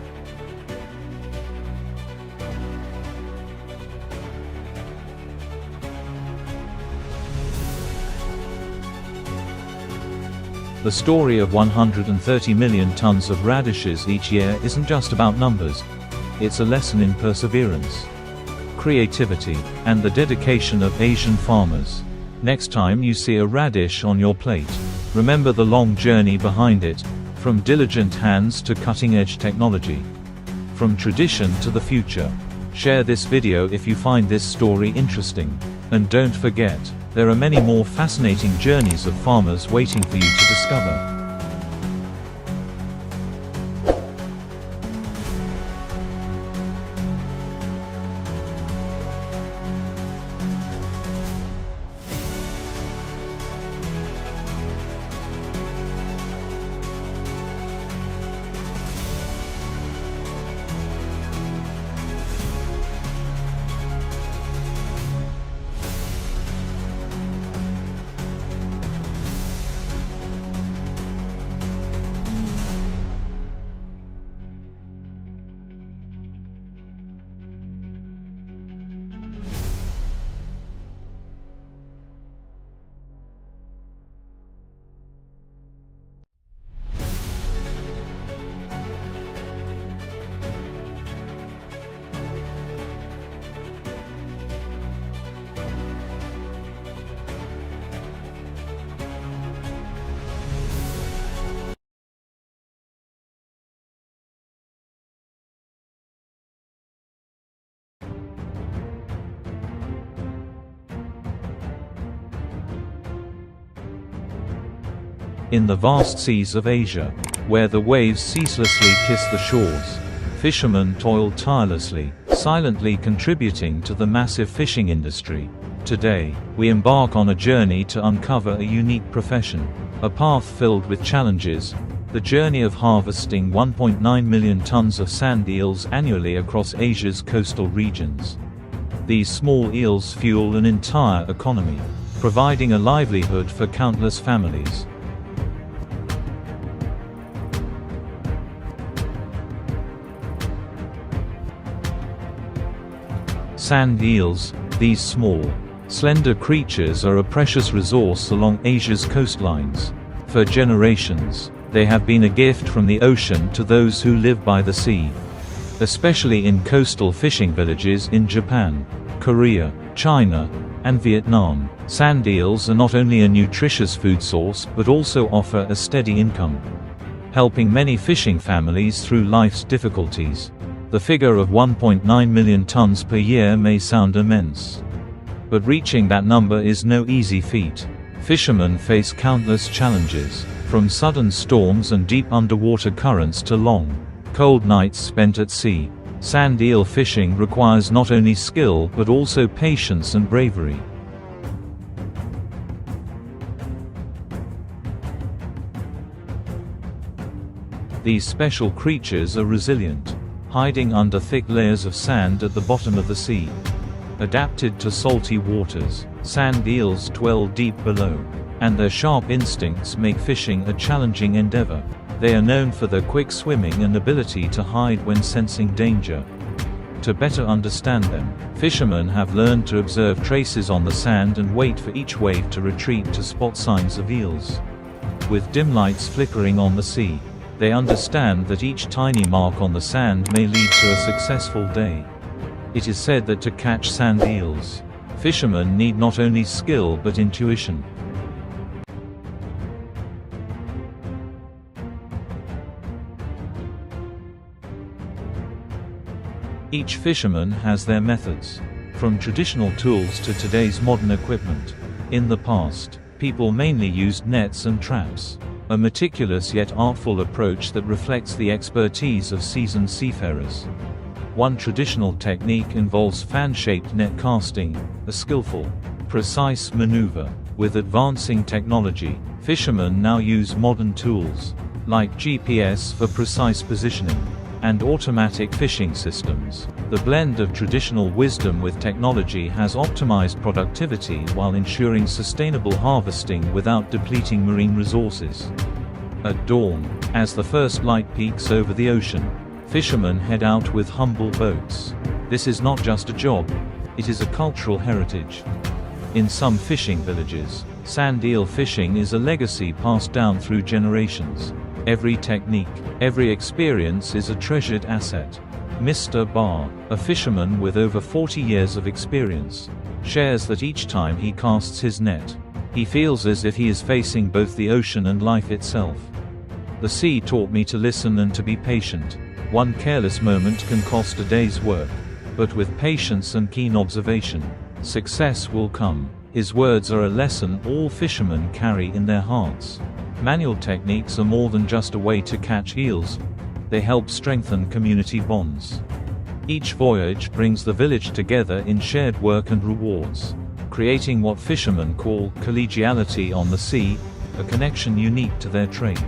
The story of 130 million tons of radishes each year isn't just about numbers. It's a lesson in perseverance, creativity, and the dedication of Asian farmers. Next time you see a radish on your plate, remember the long journey behind it, from diligent hands to cutting-edge technology, from tradition to the future. Share this video if you find this story interesting. And don't forget, there are many more fascinating journeys of farmers waiting for you to discover. In the vast seas of Asia, where the waves ceaselessly kiss the shores, fishermen toil tirelessly, silently contributing to the massive fishing industry. Today, we embark on a journey to uncover a unique profession, a path filled with challenges, the journey of harvesting 1.9 million tons of sand eels annually across Asia's coastal regions. These small eels fuel an entire economy, providing a livelihood for countless families. Sand eels, these small, slender creatures are a precious resource along Asia's coastlines. For generations, they have been a gift from the ocean to those who live by the sea. Especially in coastal fishing villages in Japan, Korea, China, and Vietnam, sand eels are not only a nutritious food source but also offer a steady income, helping many fishing families through life's difficulties. The figure of 1.9 million tons per year may sound immense, but reaching that number is no easy feat. Fishermen face countless challenges, from sudden storms and deep underwater currents to long, cold nights spent at sea. Sand eel fishing requires not only skill but also patience and bravery. These special creatures are resilient, hiding under thick layers of sand at the bottom of the sea. Adapted to salty waters, sand eels dwell deep below, and their sharp instincts make fishing a challenging endeavor. They are known for their quick swimming and ability to hide when sensing danger. To better understand them, fishermen have learned to observe traces on the sand and wait for each wave to retreat to spot signs of eels. With dim lights flickering on the sea, they understand that each tiny mark on the sand may lead to a successful day. It is said that to catch sand eels, fishermen need not only skill but intuition. Each fisherman has their methods, from traditional tools to today's modern equipment. In the past, people mainly used nets and traps, a meticulous yet artful approach that reflects the expertise of seasoned seafarers. One traditional technique involves fan-shaped net casting, a skillful, precise maneuver. With advancing technology, fishermen now use modern tools, like GPS for precise positioning, and automatic fishing systems. The blend of traditional wisdom with technology has optimized productivity while ensuring sustainable harvesting without depleting marine resources. At dawn, as the first light peeks over the ocean, fishermen head out with humble boats. This is not just a job, it is a cultural heritage. In some fishing villages, sand eel fishing is a legacy passed down through generations. Every technique, every experience is a treasured asset. Mr. Barr, a fisherman with over 40 years of experience, shares that each time he casts his net, he feels as if he is facing both the ocean and life itself. The sea taught me to listen and to be patient. One careless moment can cost a day's work, but with patience and keen observation, success will come. His words are a lesson all fishermen carry in their hearts. Manual techniques are more than just a way to catch eels. They help strengthen community bonds. Each voyage brings the village together in shared work and rewards, creating what fishermen call collegiality on the sea, a connection unique to their trade.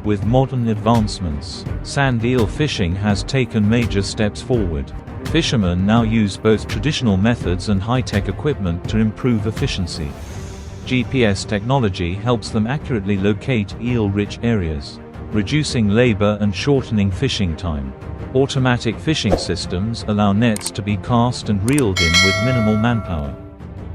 With modern advancements, sand eel fishing has taken major steps forward. Fishermen now use both traditional methods and high-tech equipment to improve efficiency. GPS technology helps them accurately locate eel-rich areas, reducing labor and shortening fishing time. Automatic fishing systems allow nets to be cast and reeled in with minimal manpower.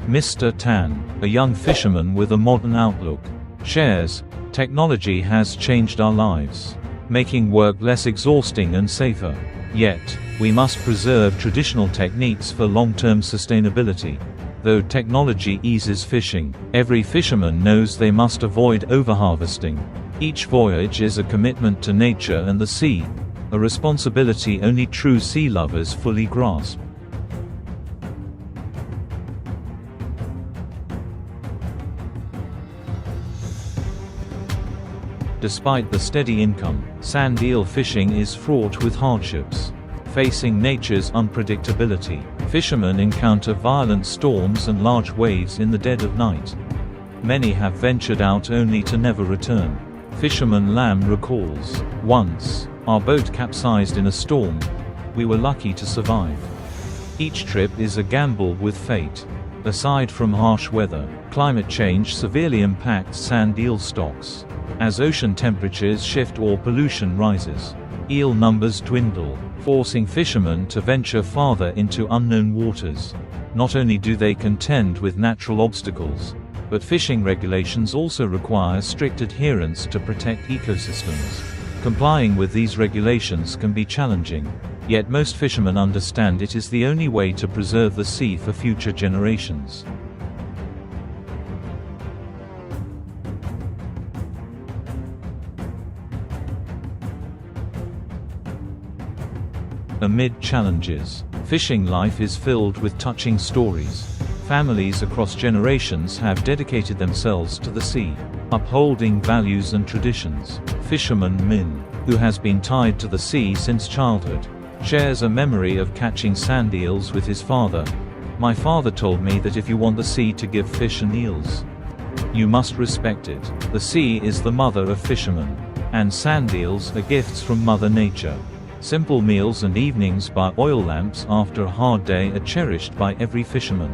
Mr. Tan, a young fisherman with a modern outlook, shares, "Technology has changed our lives, making work less exhausting and safer. Yet, we must preserve traditional techniques for long-term sustainability. Though technology eases fishing, every fisherman knows they must avoid overharvesting. Each voyage is a commitment to nature and the sea, a responsibility only true sea lovers fully grasp." Despite the steady income, sand eel fishing is fraught with hardships. Facing nature's unpredictability, fishermen encounter violent storms and large waves in the dead of night. Many have ventured out only to never return. Fisherman Lam recalls, "Once, our boat capsized in a storm. We were lucky to survive." Each trip is a gamble with fate. Aside from harsh weather, climate change severely impacts sand eel stocks. As ocean temperatures shift or pollution rises, eel numbers dwindle, forcing fishermen to venture farther into unknown waters. Not only do they contend with natural obstacles, but fishing regulations also require strict adherence to protect ecosystems. Complying with these regulations can be challenging, yet most fishermen understand it is the only way to preserve the sea for future generations. Amid challenges, fishing life is filled with touching stories. Families across generations have dedicated themselves to the sea, upholding values and traditions. Fisherman Min, who has been tied to the sea since childhood, shares a memory of catching sand eels with his father. "My father told me that if you want the sea to give fish and eels, you must respect it. The sea is the mother of fishermen, and sand eels are gifts from Mother Nature." Simple meals and evenings by oil lamps after a hard day are cherished by every fisherman.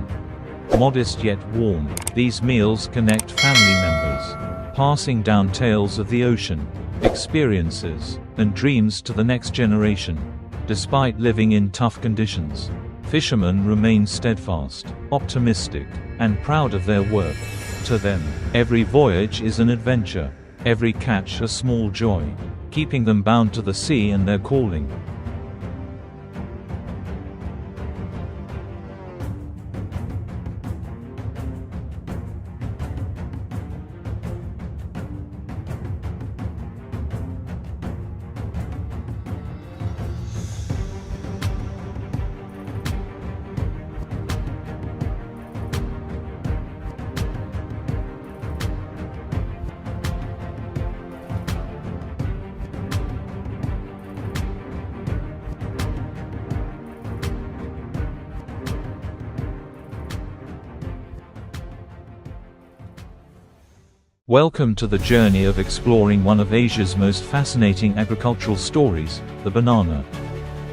Modest yet warm, these meals connect family members, passing down tales of the ocean, experiences, and dreams to the next generation. Despite living in tough conditions, fishermen remain steadfast, optimistic, and proud of their work. To them, every voyage is an adventure, every catch a small joy, keeping them bound to the sea and their calling. Welcome to the journey of exploring one of Asia's most fascinating agricultural stories, the banana.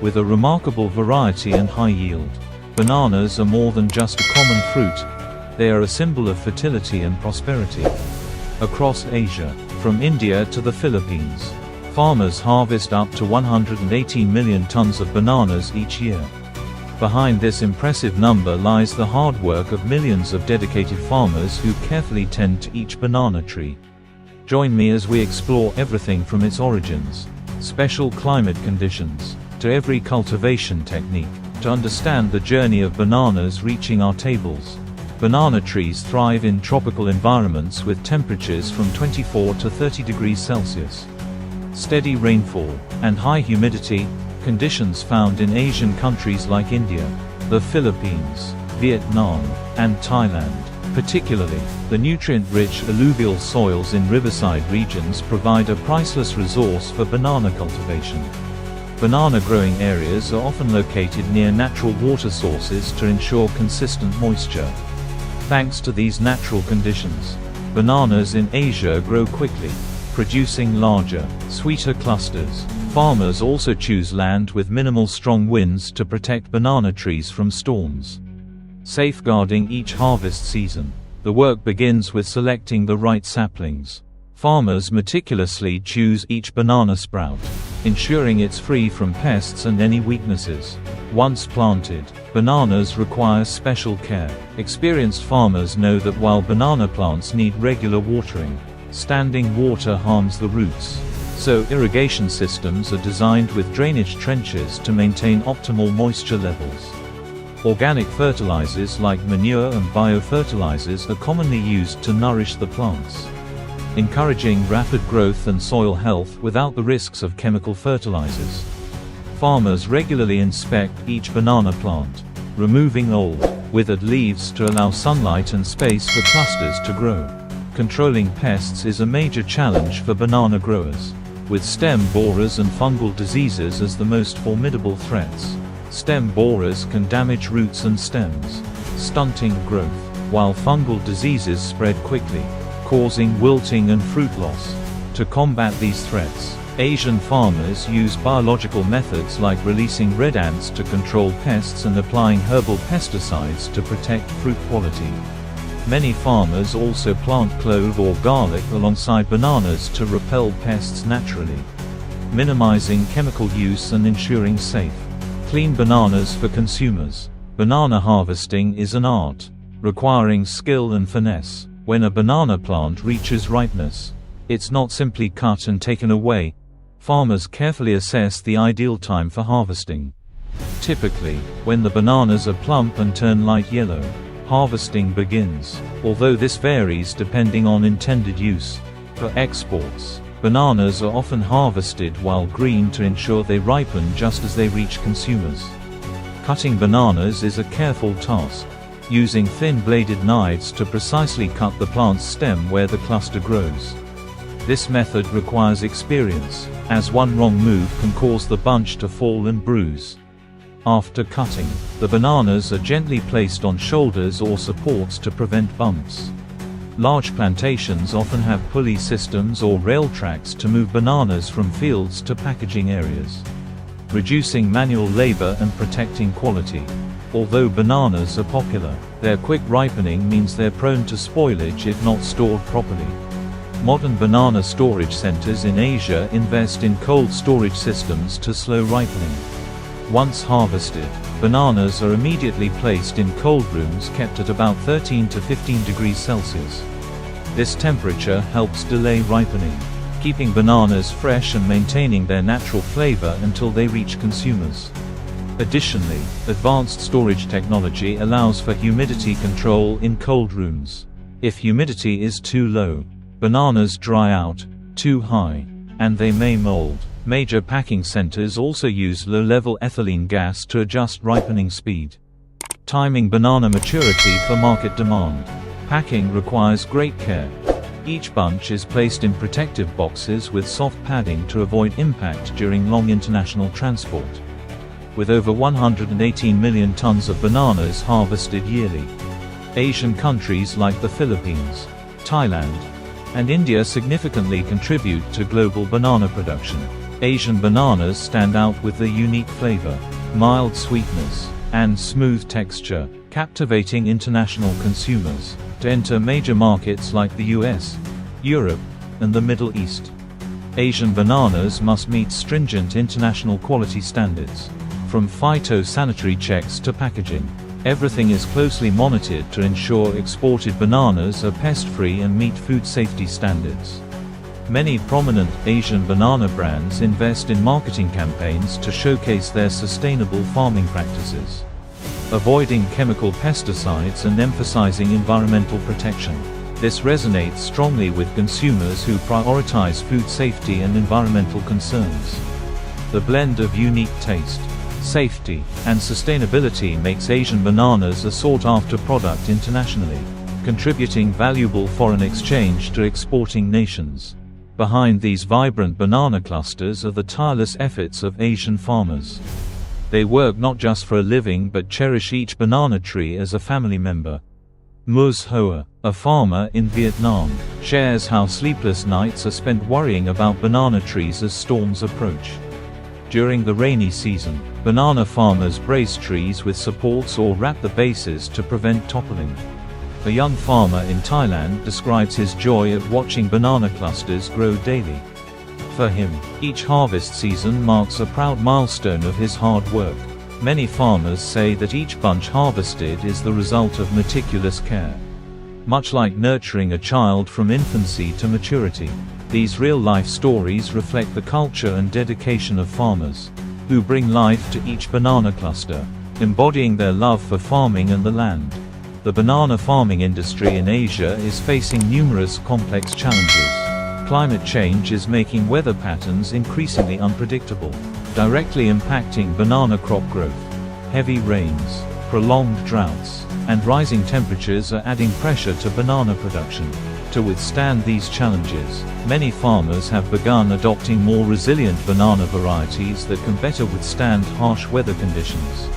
With a remarkable variety and high yield, bananas are more than just a common fruit. They are a symbol of fertility and prosperity. Across Asia, from India to the Philippines, farmers harvest up to 118 million tons of bananas each year. Behind this impressive number lies the hard work of millions of dedicated farmers who carefully tend to each banana tree. Join me as we explore everything from its origins, special climate conditions, to every cultivation technique, to understand the journey of bananas reaching our tables. Banana trees thrive in tropical environments with temperatures from 24 to 30 degrees Celsius. Steady rainfall, and high humidity, conditions found in Asian countries like India, the Philippines, Vietnam, and Thailand. Particularly, the nutrient-rich alluvial soils in riverside regions provide a priceless resource for banana cultivation. Banana growing areas are often located near natural water sources to ensure consistent moisture. Thanks to these natural conditions, bananas in Asia grow quickly, producing larger, sweeter clusters. Farmers also choose land with minimal strong winds to protect banana trees from storms. Safeguarding each harvest season, the work begins with selecting the right saplings. Farmers meticulously choose each banana sprout, ensuring it's free from pests and any weaknesses. Once planted, bananas require special care. Experienced farmers know that while banana plants need regular watering, standing water harms the roots. So irrigation systems are designed with drainage trenches to maintain optimal moisture levels. Organic fertilizers like manure and biofertilizers are commonly used to nourish the plants, encouraging rapid growth and soil health without the risks of chemical fertilizers. Farmers regularly inspect each banana plant, removing old, withered leaves to allow sunlight and space for clusters to grow. Controlling pests is a major challenge for banana growers, with stem borers and fungal diseases as the most formidable threats. Stem borers can damage roots and stems, stunting growth, while fungal diseases spread quickly, causing wilting and fruit loss. To combat these threats, Asian farmers use biological methods like releasing red ants to control pests and applying herbal pesticides to protect fruit quality. Many farmers also plant clove or garlic alongside bananas to repel pests naturally, minimizing chemical use and ensuring safe, clean bananas for consumers. Banana harvesting is an art, requiring skill and finesse. When a banana plant reaches ripeness, it's not simply cut and taken away. Farmers carefully assess the ideal time for harvesting. Typically, when the bananas are plump and turn light yellow, harvesting begins, although this varies depending on intended use. For exports, bananas are often harvested while green to ensure they ripen just as they reach consumers. Cutting bananas is a careful task, using thin-bladed knives to precisely cut the plant's stem where the cluster grows. This method requires experience, as one wrong move can cause the bunch to fall and bruise. After cutting, the bananas are gently placed on shoulders or supports to prevent bumps. Large plantations often have pulley systems or rail tracks to move bananas from fields to packaging areas, reducing manual labor and protecting quality. Although bananas are popular, their quick ripening means they're prone to spoilage if not stored properly. Modern banana storage centers in Asia invest in cold storage systems to slow ripening. Once harvested, bananas are immediately placed in cold rooms kept at about 13 to 15 degrees Celsius. This temperature helps delay ripening, keeping bananas fresh and maintaining their natural flavor until they reach consumers. Additionally, advanced storage technology allows for humidity control in cold rooms. If humidity is too low, bananas dry out; too high, and they may mold. Major packing centers also use low-level ethylene gas to adjust ripening speed, timing banana maturity for market demand. Packing requires great care. Each bunch is placed in protective boxes with soft padding to avoid impact during long international transport. With over 118 million tons of bananas harvested yearly, Asian countries like the Philippines, Thailand, and India significantly contribute to global banana production. Asian bananas stand out with their unique flavor, mild sweetness, and smooth texture, captivating international consumers. To enter major markets like the US, Europe, and the Middle East, Asian bananas must meet stringent international quality standards. From phytosanitary checks to packaging, everything is closely monitored to ensure exported bananas are pest-free and meet food safety standards. Many prominent Asian banana brands invest in marketing campaigns to showcase their sustainable farming practices, avoiding chemical pesticides and emphasizing environmental protection. This resonates strongly with consumers who prioritize food safety and environmental concerns. The blend of unique taste, safety, and sustainability makes Asian bananas a sought-after product internationally, contributing valuable foreign exchange to exporting nations. Behind these vibrant banana clusters are the tireless efforts of Asian farmers. They work not just for a living but cherish each banana tree as a family member. Mus Hoa, a farmer in Vietnam, shares how sleepless nights are spent worrying about banana trees as storms approach. During the rainy season, banana farmers brace trees with supports or wrap the bases to prevent toppling. A young farmer in Thailand describes his joy at watching banana clusters grow daily. For him, each harvest season marks a proud milestone of his hard work. Many farmers say that each bunch harvested is the result of meticulous care. Much like nurturing a child from infancy to maturity, these real-life stories reflect the culture and dedication of farmers, who bring life to each banana cluster, embodying their love for farming and the land. The banana farming industry in Asia is facing numerous complex challenges. Climate change is making weather patterns increasingly unpredictable, directly impacting banana crop growth. Heavy rains, prolonged droughts, and rising temperatures are adding pressure to banana production. To withstand these challenges, many farmers have begun adopting more resilient banana varieties that can better withstand harsh weather conditions.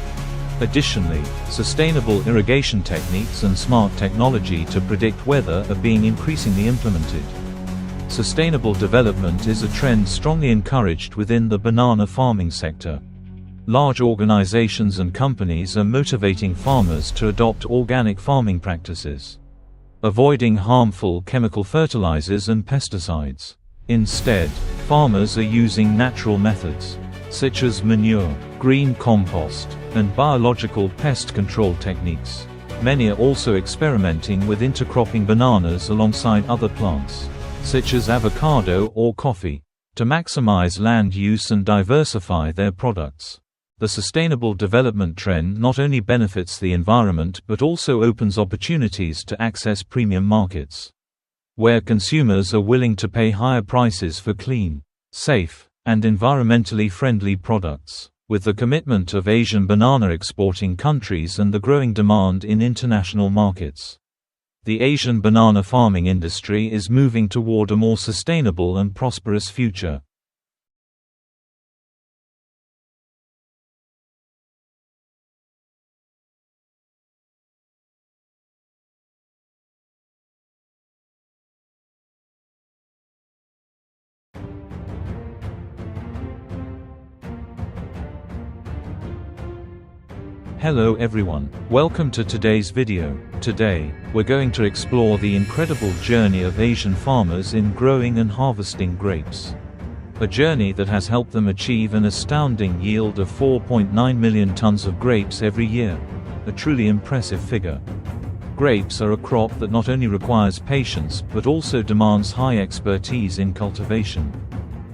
Additionally, sustainable irrigation techniques and smart technology to predict weather are being increasingly implemented. Sustainable development is a trend strongly encouraged within the banana farming sector. Large organizations and companies are motivating farmers to adopt organic farming practices, avoiding harmful chemical fertilizers and pesticides. Instead, farmers are using natural methods, such as manure, green compost, and biological pest control techniques. Many are also experimenting with intercropping bananas alongside other plants, such as avocado or coffee, to maximize land use and diversify their products. The sustainable development trend not only benefits the environment but also opens opportunities to access premium markets, where consumers are willing to pay higher prices for clean, safe, and environmentally friendly products. With the commitment of Asian banana exporting countries and the growing demand in international markets, the Asian banana farming industry is moving toward a more sustainable and prosperous future. Hello everyone, welcome to today's video. Today, we're going to explore the incredible journey of Asian farmers in growing and harvesting grapes. A journey that has helped them achieve an astounding yield of 4.9 million tons of grapes every year, a truly impressive figure. Grapes are a crop that not only requires patience but also demands high expertise in cultivation.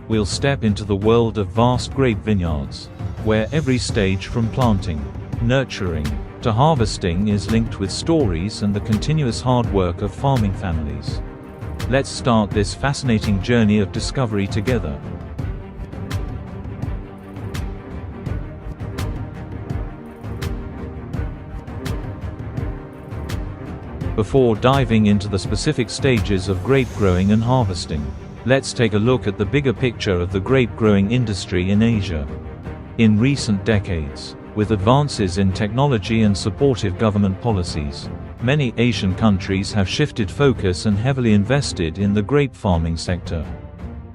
We'll step into the world of vast grape vineyards, where every stage from planting, nurturing, to harvesting is linked with stories and the continuous hard work of farming families. Let's start this fascinating journey of discovery together. Before diving into the specific stages of grape growing and harvesting, let's take a look at the bigger picture of the grape growing industry in Asia. In recent decades, with advances in technology and supportive government policies, Many Asian countries have shifted focus and heavily invested in the grape farming sector.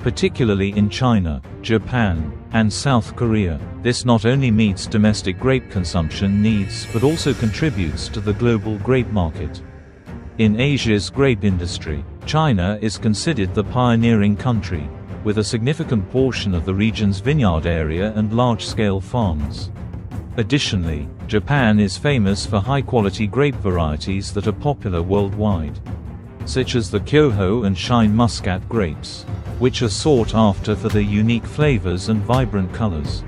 Particularly in China, Japan, and South Korea, this not only meets domestic grape consumption needs but also contributes to the global grape market. In Asia's grape industry, China is considered the pioneering country, with a significant portion of the region's vineyard area and large-scale farms. Additionally, Japan is famous for high-quality grape varieties that are popular worldwide, such as the Kyoho and Shine Muscat grapes, which are sought after for their unique flavors and vibrant colors.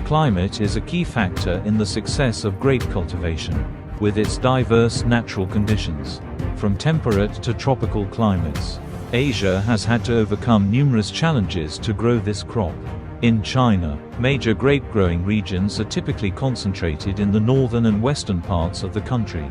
Climate is a key factor in the success of grape cultivation, with its diverse natural conditions. From temperate to tropical climates, Asia has had to overcome numerous challenges to grow this crop. In China, major grape-growing regions are typically concentrated in the northern and western parts of the country,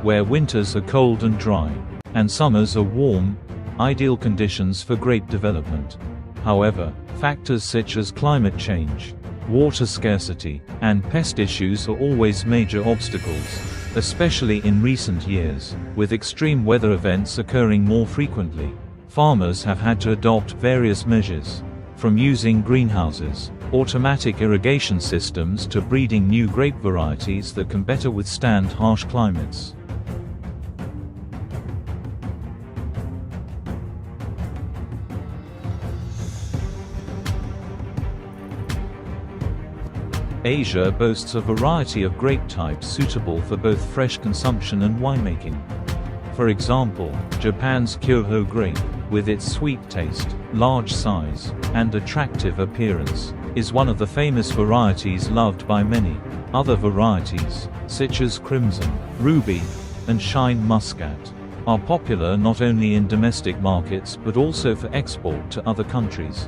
where winters are cold and dry, and summers are warm, ideal conditions for grape development. However, factors such as climate change, water scarcity, and pest issues are always major obstacles, especially in recent years, with extreme weather events occurring more frequently. Farmers have had to adopt various measures, from using greenhouses, automatic irrigation systems to breeding new grape varieties that can better withstand harsh climates. Asia boasts a variety of grape types suitable for both fresh consumption and winemaking. For example, Japan's Kyoho grape, with its sweet taste, large size, and attractive appearance, is one of the famous varieties loved by many. Other varieties, such as Crimson, Ruby, and Shine Muscat, are popular not only in domestic markets but also for export to other countries.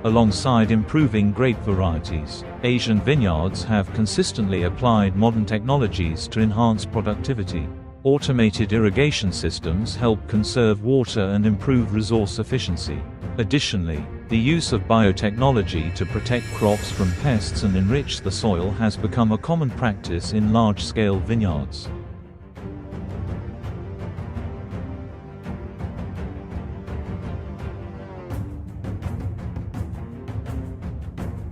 Alongside improving grape varieties, Asian vineyards have consistently applied modern technologies to enhance productivity. Automated irrigation systems help conserve water and improve resource efficiency. Additionally, the use of biotechnology to protect crops from pests and enrich the soil has become a common practice in large-scale vineyards.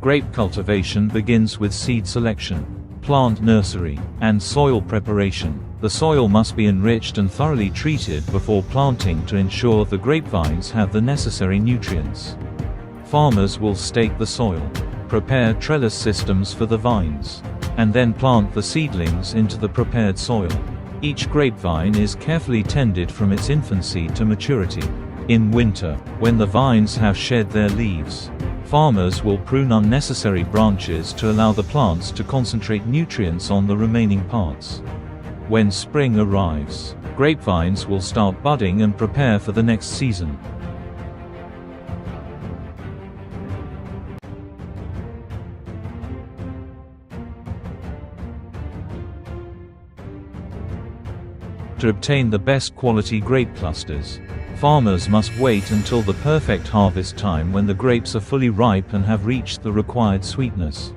Grape cultivation begins with seed selection, plant nursery, and soil preparation. The soil must be enriched and thoroughly treated before planting to ensure the grapevines have the necessary nutrients. Farmers will stake the soil, prepare trellis systems for the vines, and then plant the seedlings into the prepared soil. Each grapevine is carefully tended from its infancy to maturity. In winter, when the vines have shed their leaves, farmers will prune unnecessary branches to allow the plants to concentrate nutrients on the remaining parts. When spring arrives, grapevines will start budding and prepare for the next season. To obtain the best quality grape clusters, farmers must wait until the perfect harvest time when the grapes are fully ripe and have reached the required sweetness.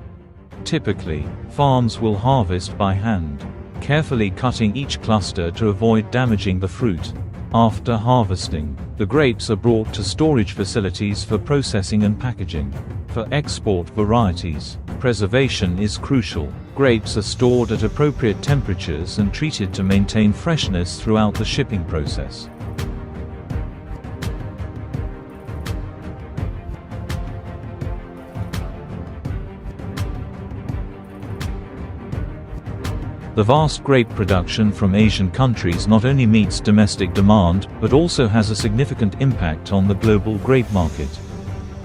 Typically, farms will harvest by hand, carefully cutting each cluster to avoid damaging the fruit. After harvesting, the grapes are brought to storage facilities for processing and packaging. For export varieties, preservation is crucial. Grapes are stored at appropriate temperatures and treated to maintain freshness throughout the shipping process. The vast grape production from Asian countries not only meets domestic demand, but also has a significant impact on the global grape market.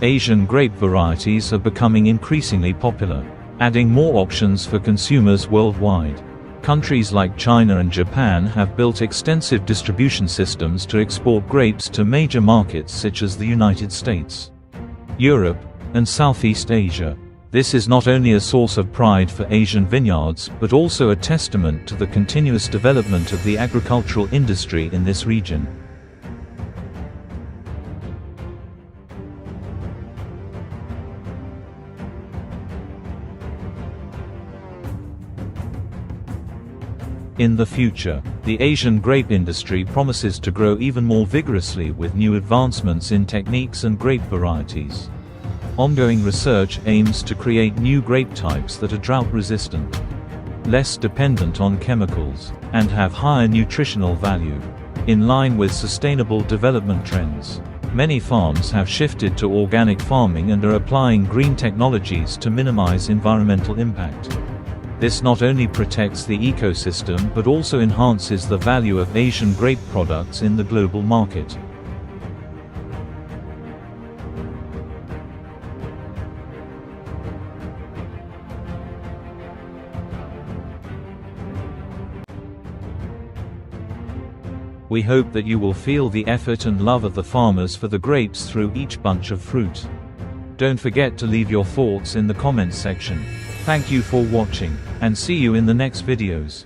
Asian grape varieties are becoming increasingly popular, adding more options for consumers worldwide. Countries like China and Japan have built extensive distribution systems to export grapes to major markets such as the United States, Europe, and Southeast Asia. This is not only a source of pride for Asian vineyards but also a testament to the continuous development of the agricultural industry in this region. In the future, the Asian grape industry promises to grow even more vigorously with new advancements in techniques and grape varieties. Ongoing research aims to create new grape types that are drought-resistant, less dependent on chemicals, and have higher nutritional value. In line with sustainable development trends, many farms have shifted to organic farming and are applying green technologies to minimize environmental impact. This not only protects the ecosystem but also enhances the value of Asian grape products in the global market. We hope that you will feel the effort and love of the farmers for the grapes through each bunch of fruit. Don't forget to leave your thoughts in the comments section. Thank you for watching, and see you in the next videos.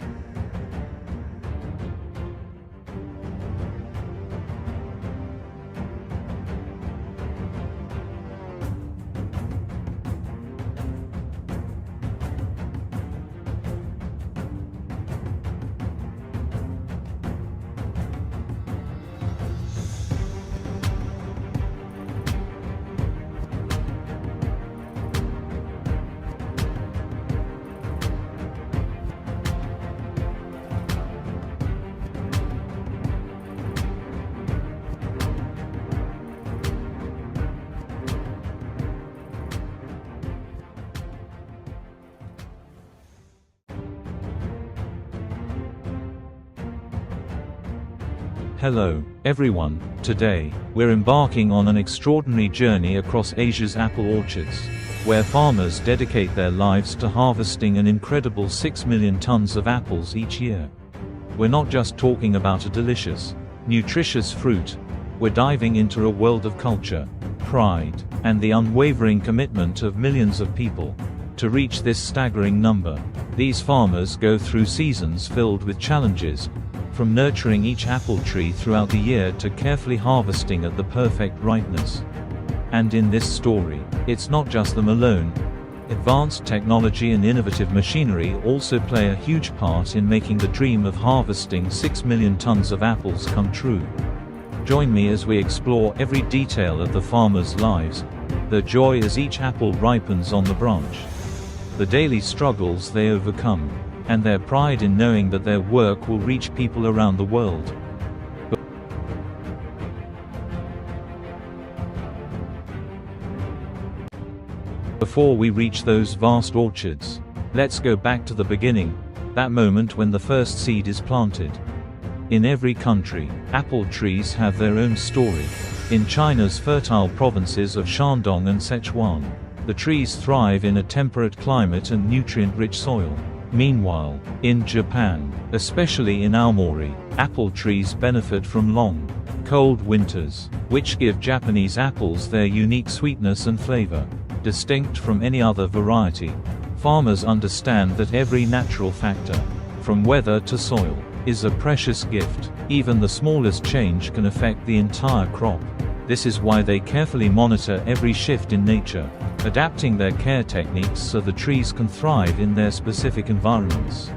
Hello, everyone. Today, we're embarking on an extraordinary journey across Asia's apple orchards, where farmers dedicate their lives to harvesting an incredible 6 million tons of apples each year. We're not just talking about a delicious, nutritious fruit. We're diving into a world of culture, pride, and the unwavering commitment of millions of people. To reach this staggering number, these farmers go through seasons filled with challenges, from nurturing each apple tree throughout the year to carefully harvesting at the perfect ripeness. And in this story, it's not just them alone. Advanced technology and innovative machinery also play a huge part in making the dream of harvesting 6 million tons of apples come true. Join me as we explore every detail of the farmers' lives, their joy as each apple ripens on the branch, the daily struggles they overcome, and their pride in knowing that their work will reach people around the world. Before we reach those vast orchards, let's go back to the beginning, that moment when the first seed is planted. In every country, apple trees have their own story. In China's fertile provinces of Shandong and Sichuan, the trees thrive in a temperate climate and nutrient-rich soil. Meanwhile, in Japan, especially in Aomori, apple trees benefit from long, cold winters, which give Japanese apples their unique sweetness and flavor. Distinct from any other variety, farmers understand that every natural factor, from weather to soil, is a precious gift. Even the smallest change can affect the entire crop. This is why they carefully monitor every shift in nature, adapting their care techniques so the trees can thrive in their specific environments.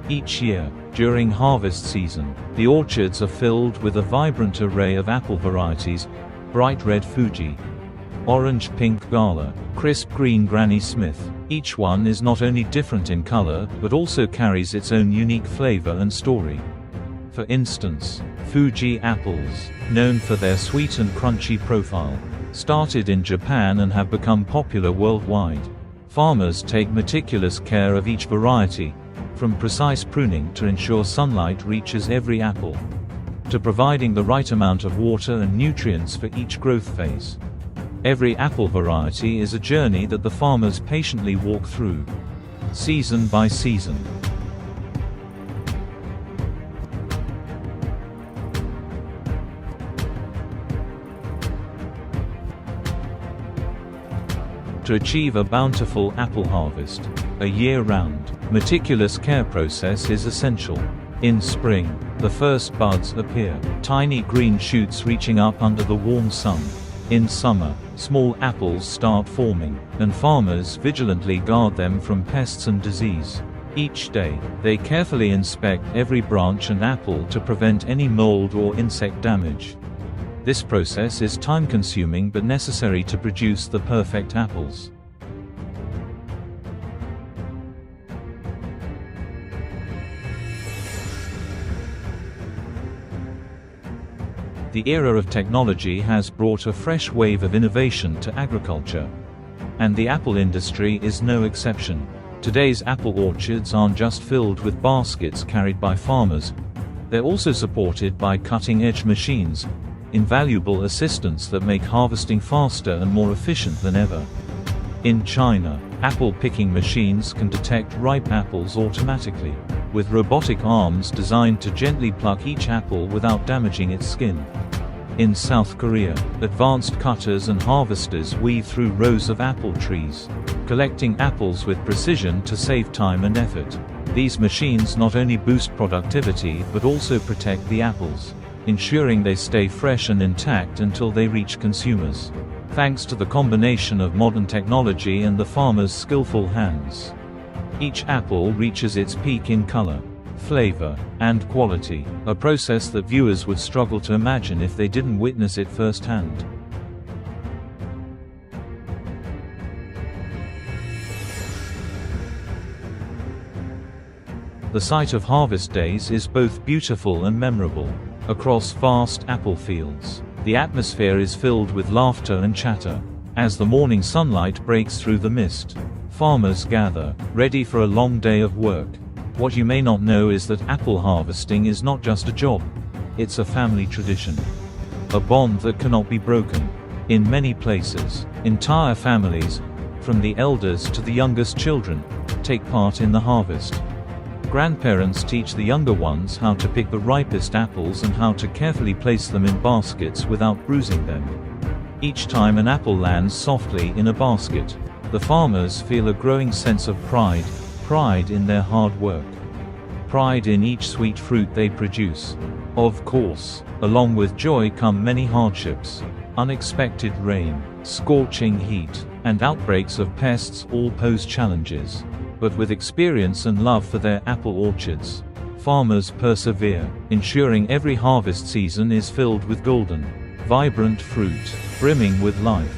Each year, during harvest season, the orchards are filled with a vibrant array of apple varieties: bright red Fuji, orange-pink Gala, crisp green Granny Smith. Each one is not only different in color, but also carries its own unique flavor and story. For instance, Fuji apples, known for their sweet and crunchy profile, started in Japan and have become popular worldwide. Farmers take meticulous care of each variety, from precise pruning to ensure sunlight reaches every apple, to providing the right amount of water and nutrients for each growth phase. Every apple variety is a journey that the farmers patiently walk through, season by season. To achieve a bountiful apple harvest, a year-round, meticulous care process is essential. In spring, the first buds appear, tiny green shoots reaching up under the warm sun. In summer, small apples start forming, and farmers vigilantly guard them from pests and disease. Each day, they carefully inspect every branch and apple to prevent any mold or insect damage. This process is time-consuming but necessary to produce the perfect apples. The era of technology has brought a fresh wave of innovation to agriculture. And the apple industry is no exception. Today's apple orchards aren't just filled with baskets carried by farmers. They're also supported by cutting-edge machines, invaluable assistants that make harvesting faster and more efficient than ever. In China, apple picking machines can detect ripe apples automatically, with robotic arms designed to gently pluck each apple without damaging its skin. In South Korea, advanced cutters and harvesters weave through rows of apple trees, collecting apples with precision to save time and effort. These machines not only boost productivity but also protect the apples, ensuring they stay fresh and intact until they reach consumers. Thanks to the combination of modern technology and the farmer's skillful hands, each apple reaches its peak in color, flavor, and quality, a process that viewers would struggle to imagine if they didn't witness it firsthand. The sight of harvest days is both beautiful and memorable. Across vast apple fields, the atmosphere is filled with laughter and chatter. As the morning sunlight breaks through the mist, farmers gather, ready for a long day of work. What you may not know is that apple harvesting is not just a job. It's a family tradition. A bond that cannot be broken. In many places, entire families, from the elders to the youngest children, take part in the harvest. Grandparents teach the younger ones how to pick the ripest apples and how to carefully place them in baskets without bruising them. Each time an apple lands softly in a basket, the farmers feel a growing sense of pride in their hard work. Pride in each sweet fruit they produce. Of course, along with joy come many hardships. Unexpected rain, scorching heat, and outbreaks of pests all pose challenges. But with experience and love for their apple orchards, farmers persevere, ensuring every harvest season is filled with golden, vibrant fruit, brimming with life.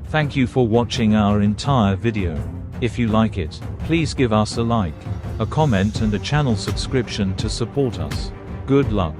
Thank you for watching our entire video. If you like it, please give us a like, a comment and a channel subscription to support us. Good luck.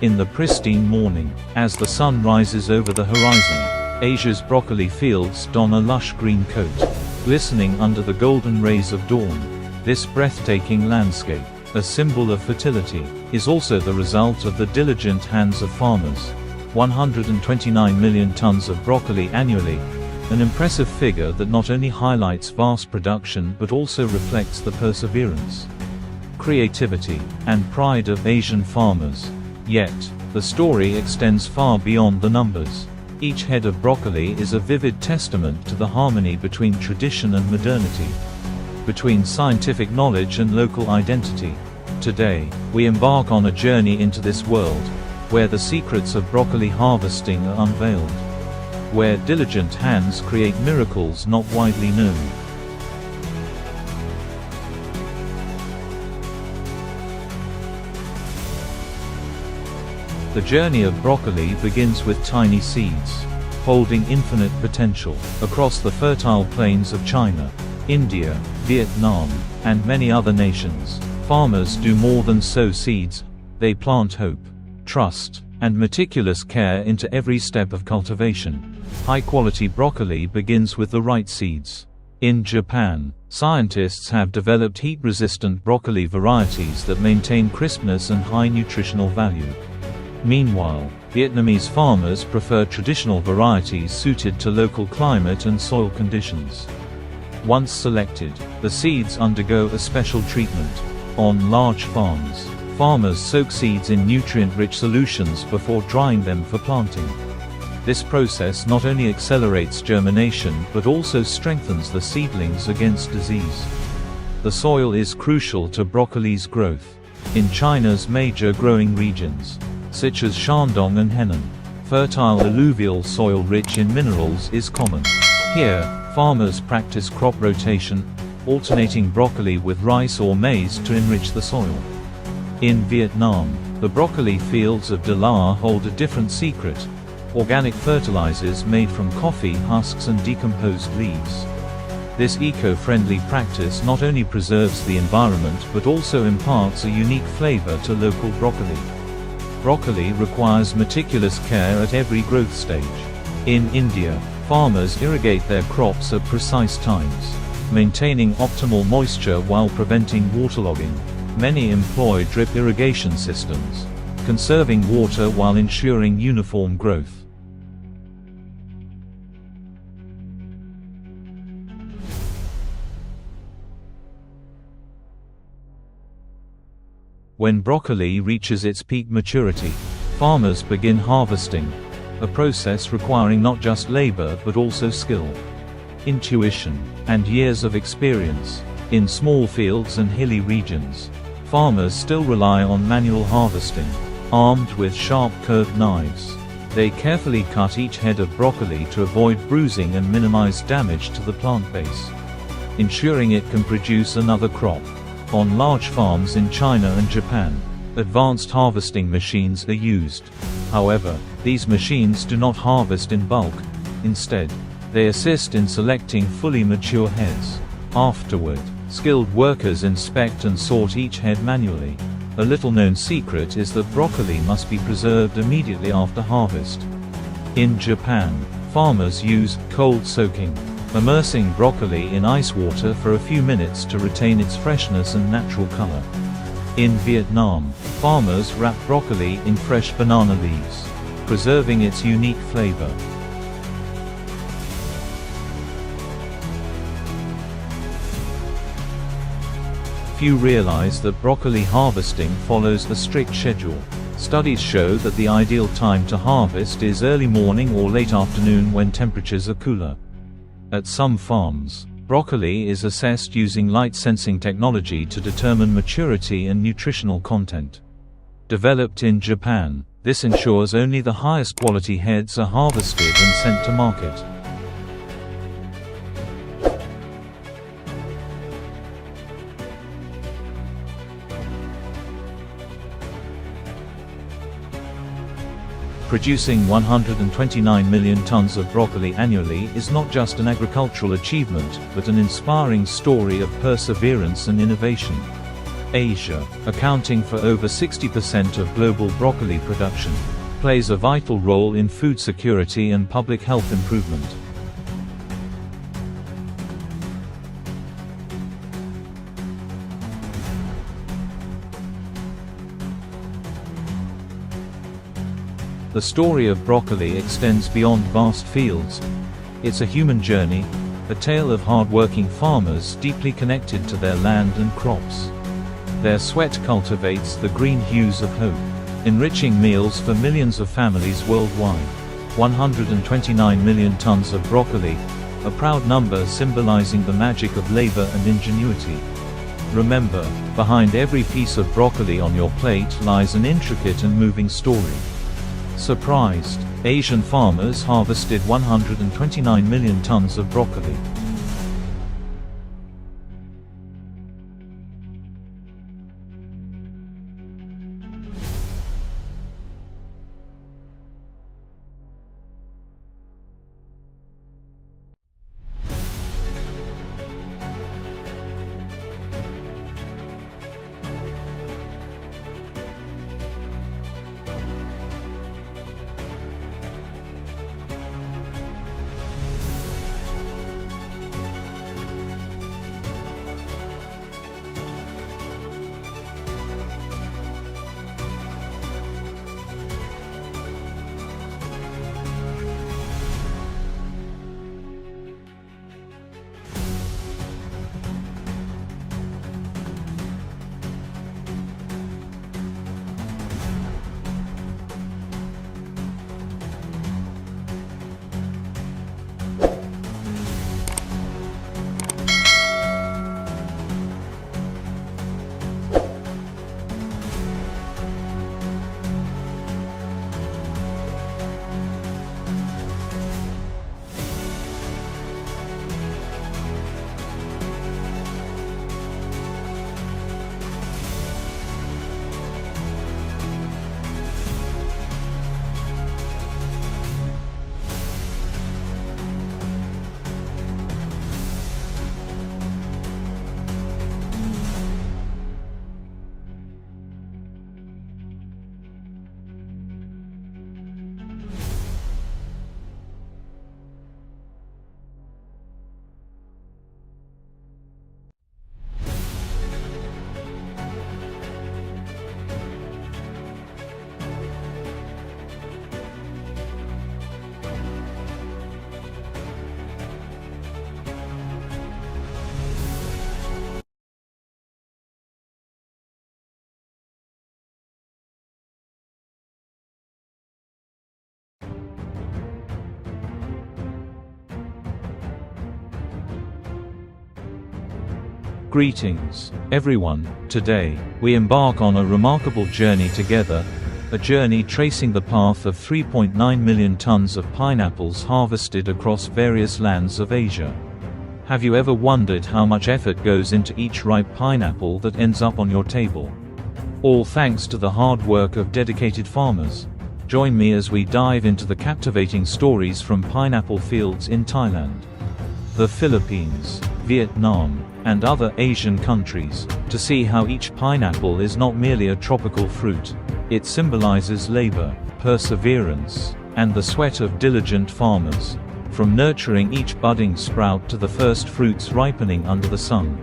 In the pristine morning, as the sun rises over the horizon, Asia's broccoli fields don a lush green coat, glistening under the golden rays of dawn. This breathtaking landscape, a symbol of fertility, is also the result of the diligent hands of farmers. 129 million tons of broccoli annually, an impressive figure that not only highlights vast production but also reflects the perseverance, creativity, and pride of Asian farmers. Yet, the story extends far beyond the numbers. Each head of broccoli is a vivid testament to the harmony between tradition and modernity, between scientific knowledge and local identity. Today, we embark on a journey into this world, where the secrets of broccoli harvesting are unveiled, where diligent hands create miracles not widely known. The journey of broccoli begins with tiny seeds, holding infinite potential. Across the fertile plains of China, India, Vietnam, and many other nations, farmers do more than sow seeds, they plant hope, trust, and meticulous care into every step of cultivation. High-quality broccoli begins with the right seeds. In Japan, scientists have developed heat-resistant broccoli varieties that maintain crispness and high nutritional value. Meanwhile, Vietnamese farmers prefer traditional varieties suited to local climate and soil conditions. Once selected, the seeds undergo a special treatment. On large farms, farmers soak seeds in nutrient-rich solutions before drying them for planting. This process not only accelerates germination but also strengthens the seedlings against disease. The soil is crucial to broccoli's growth. In China's major growing regions, such as Shandong and Henan, fertile alluvial soil rich in minerals is common. Here, farmers practice crop rotation, alternating broccoli with rice or maize to enrich the soil. In Vietnam, the broccoli fields of Da La hold a different secret: organic fertilizers made from coffee husks and decomposed leaves. This eco-friendly practice not only preserves the environment but also imparts a unique flavor to local broccoli. Broccoli requires meticulous care at every growth stage. In India, farmers irrigate their crops at precise times, maintaining optimal moisture while preventing waterlogging. Many employ drip irrigation systems, conserving water while ensuring uniform growth. When broccoli reaches its peak maturity, farmers begin harvesting, a process requiring not just labor but also skill, intuition, and years of experience. In small fields and hilly regions, farmers still rely on manual harvesting. Armed with sharp curved knives, they carefully cut each head of broccoli to avoid bruising and minimize damage to the plant base, ensuring it can produce another crop. On large farms in China and Japan, advanced harvesting machines are used. However, these machines do not harvest in bulk. Instead, they assist in selecting fully mature heads. Afterward, skilled workers inspect and sort each head manually. A little-known secret is that broccoli must be preserved immediately after harvest. In Japan, farmers use cold soaking, immersing broccoli in ice water for a few minutes to retain its freshness and natural color. In Vietnam, farmers wrap broccoli in fresh banana leaves, preserving its unique flavor. Few realize that broccoli harvesting follows a strict schedule. Studies show that the ideal time to harvest is early morning or late afternoon when temperatures are cooler. At some farms, broccoli is assessed using light sensing technology to determine maturity and nutritional content. Developed in Japan, this ensures only the highest quality heads are harvested and sent to market. Producing 129 million tons of broccoli annually is not just an agricultural achievement, but an inspiring story of perseverance and innovation. Asia, accounting for over 60% of global broccoli production, plays a vital role in food security and public health improvement. The story of broccoli extends beyond vast fields. It's a human journey, a tale of hard-working farmers deeply connected to their land and crops. Their sweat cultivates the green hues of hope, enriching meals for millions of families worldwide. 129 million tons of broccoli, a proud number symbolizing the magic of labor and ingenuity. Remember, behind every piece of broccoli on your plate lies an intricate and moving story. Surprised, Asian farmers harvested 129 million tons of broccoli. Greetings, everyone. Today, we embark on a remarkable journey together, a journey tracing the path of 3.9 million tons of pineapples harvested across various lands of Asia. Have you ever wondered how much effort goes into each ripe pineapple that ends up on your table? All thanks to the hard work of dedicated farmers. Join me as we dive into the captivating stories from pineapple fields in Thailand, the Philippines, Vietnam, and other Asian countries, to see how each pineapple is not merely a tropical fruit. It symbolizes labor, perseverance, and the sweat of diligent farmers. From nurturing each budding sprout to the first fruits ripening under the sun,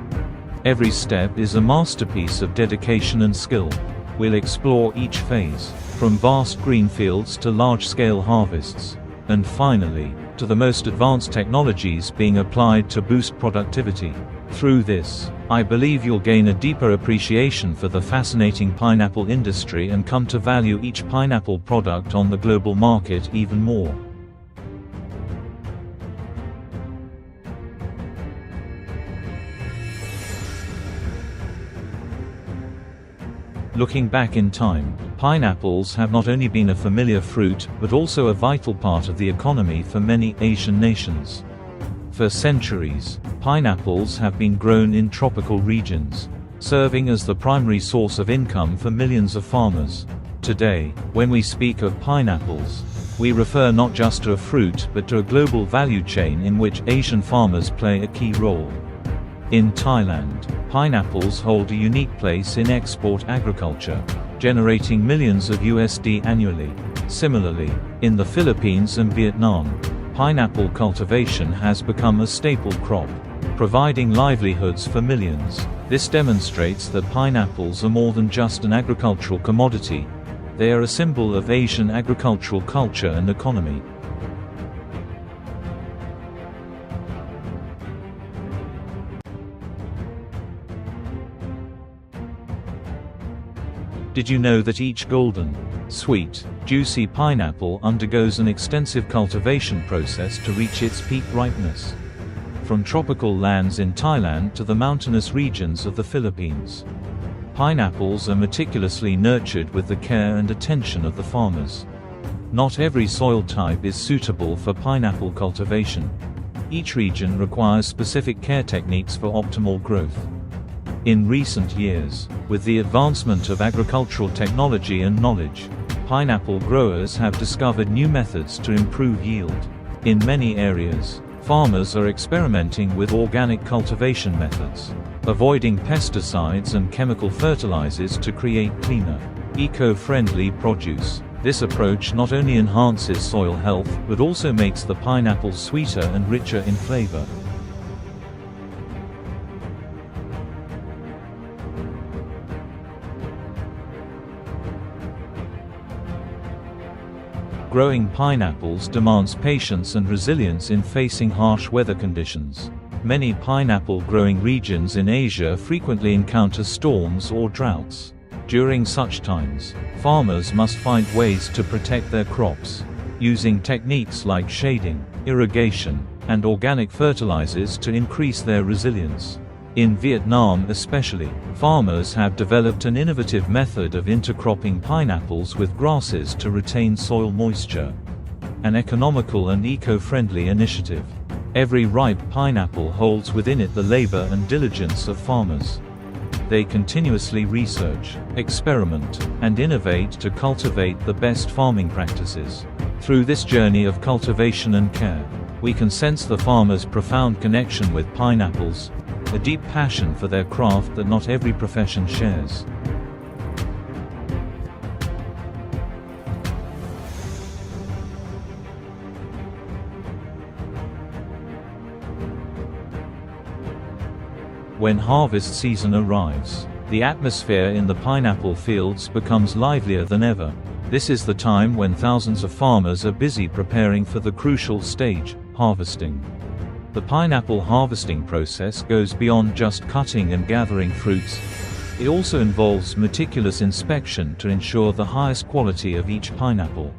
every step is a masterpiece of dedication and skill. We'll explore each phase, from vast green fields to large-scale harvests, and finally, to the most advanced technologies being applied to boost productivity. Through this, I believe you'll gain a deeper appreciation for the fascinating pineapple industry and come to value each pineapple product on the global market even more. Looking back in time, pineapples have not only been a familiar fruit, but also a vital part of the economy for many Asian nations. For centuries, pineapples have been grown in tropical regions, serving as the primary source of income for millions of farmers. Today, when we speak of pineapples, we refer not just to a fruit but to a global value chain in which Asian farmers play a key role. In Thailand, pineapples hold a unique place in export agriculture, generating millions of USD annually. Similarly, in the Philippines and Vietnam, pineapple cultivation has become a staple crop, providing livelihoods for millions. This demonstrates that pineapples are more than just an agricultural commodity. They are a symbol of Asian agricultural culture and economy. Did you know that each golden, sweet, juicy pineapple undergoes an extensive cultivation process to reach its peak ripeness? From tropical lands in Thailand to the mountainous regions of the Philippines, pineapples are meticulously nurtured with the care and attention of the farmers. Not every soil type is suitable for pineapple cultivation. Each region requires specific care techniques for optimal growth. In recent years, with the advancement of agricultural technology and knowledge, pineapple growers have discovered new methods to improve yield. In many areas, farmers are experimenting with organic cultivation methods, avoiding pesticides and chemical fertilizers to create cleaner, eco-friendly produce. This approach not only enhances soil health but also makes the pineapple sweeter and richer in flavor. Growing pineapples demands patience and resilience in facing harsh weather conditions. Many pineapple growing regions in Asia frequently encounter storms or droughts. During such times, farmers must find ways to protect their crops, using techniques like shading, irrigation, and organic fertilizers to increase their resilience. In Vietnam especially, farmers have developed an innovative method of intercropping pineapples with grasses to retain soil moisture. An economical and eco-friendly initiative. Every ripe pineapple holds within it the labor and diligence of farmers. They continuously research, experiment, and innovate to cultivate the best farming practices. Through this journey of cultivation and care, we can sense the farmer's profound connection with pineapples, a deep passion for their craft that not every profession shares. When harvest season arrives, the atmosphere in the pineapple fields becomes livelier than ever. This is the time when thousands of farmers are busy preparing for the crucial stage, harvesting. The pineapple harvesting process goes beyond just cutting and gathering fruits. It also involves meticulous inspection to ensure the highest quality of each pineapple.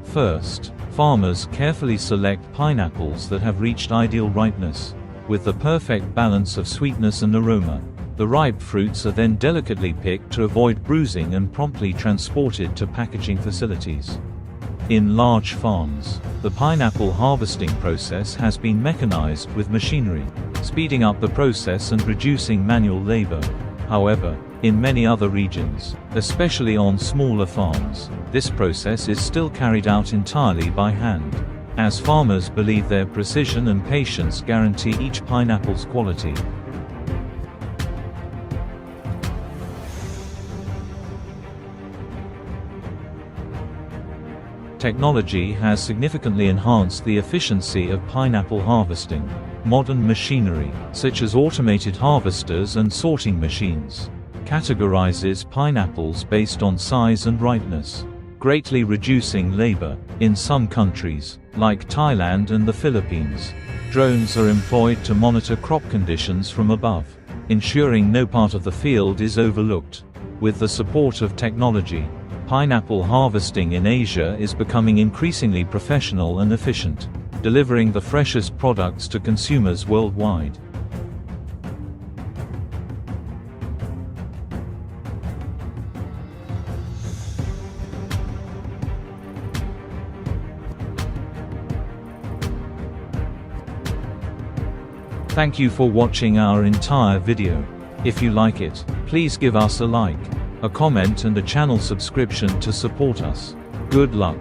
First, farmers carefully select pineapples that have reached ideal ripeness, with the perfect balance of sweetness and aroma. The ripe fruits are then delicately picked to avoid bruising and promptly transported to packaging facilities. In large farms, the pineapple harvesting process has been mechanized with machinery, speeding up the process and reducing manual labor. However, in many other regions, especially on smaller farms, this process is still carried out entirely by hand, as farmers believe their precision and patience guarantee each pineapple's quality. Technology has significantly enhanced the efficiency of pineapple harvesting. Modern machinery, such as automated harvesters and sorting machines, categorizes pineapples based on size and ripeness, greatly reducing labor. In some countries, like Thailand and the Philippines, drones are employed to monitor crop conditions from above, ensuring no part of the field is overlooked. With the support of technology, pineapple harvesting in Asia is becoming increasingly professional and efficient, delivering the freshest products to consumers worldwide. Thank you for watching our entire video. If you like it, please give us a like, a comment and a channel subscription to support us. Good luck.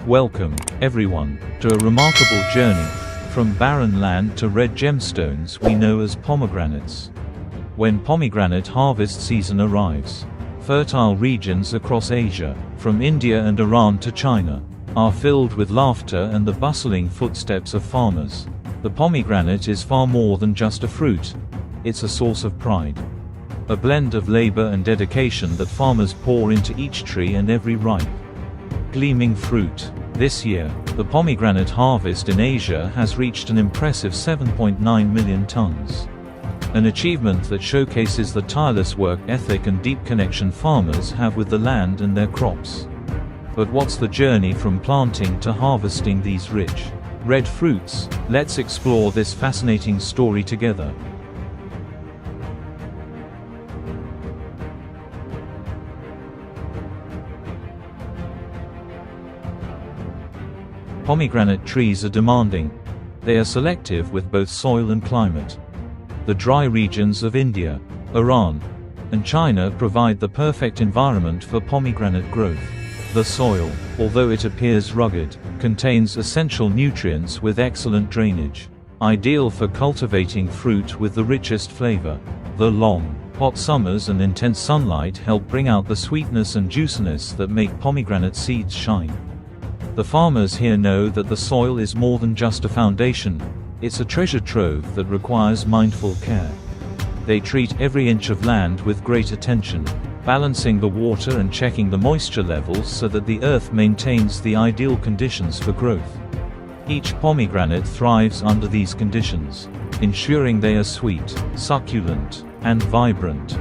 Welcome, everyone, to a remarkable journey, from barren land to red gemstones we know as pomegranates. When pomegranate harvest season arrives, fertile regions across Asia, from India and Iran to China, are filled with laughter and the bustling footsteps of farmers. The pomegranate is far more than just a fruit. It's a source of pride. A blend of labor and dedication that farmers pour into each tree and every ripe, gleaming fruit. This year, the pomegranate harvest in Asia has reached an impressive 7.9 million tons. An achievement that showcases the tireless work ethic and deep connection farmers have with the land and their crops. But what's the journey from planting to harvesting these rich, red fruits? Let's explore this fascinating story together. Pomegranate trees are demanding. They are selective with both soil and climate. The dry regions of India, Iran, and China provide the perfect environment for pomegranate growth. The soil, although it appears rugged, contains essential nutrients with excellent drainage, ideal for cultivating fruit with the richest flavor. The long, hot summers and intense sunlight help bring out the sweetness and juiciness that make pomegranate seeds shine. The farmers here know that the soil is more than just a foundation, it's a treasure trove that requires mindful care. They treat every inch of land with great attention, balancing the water and checking the moisture levels so that the earth maintains the ideal conditions for growth. Each pomegranate thrives under these conditions, ensuring they are sweet, succulent, and vibrant.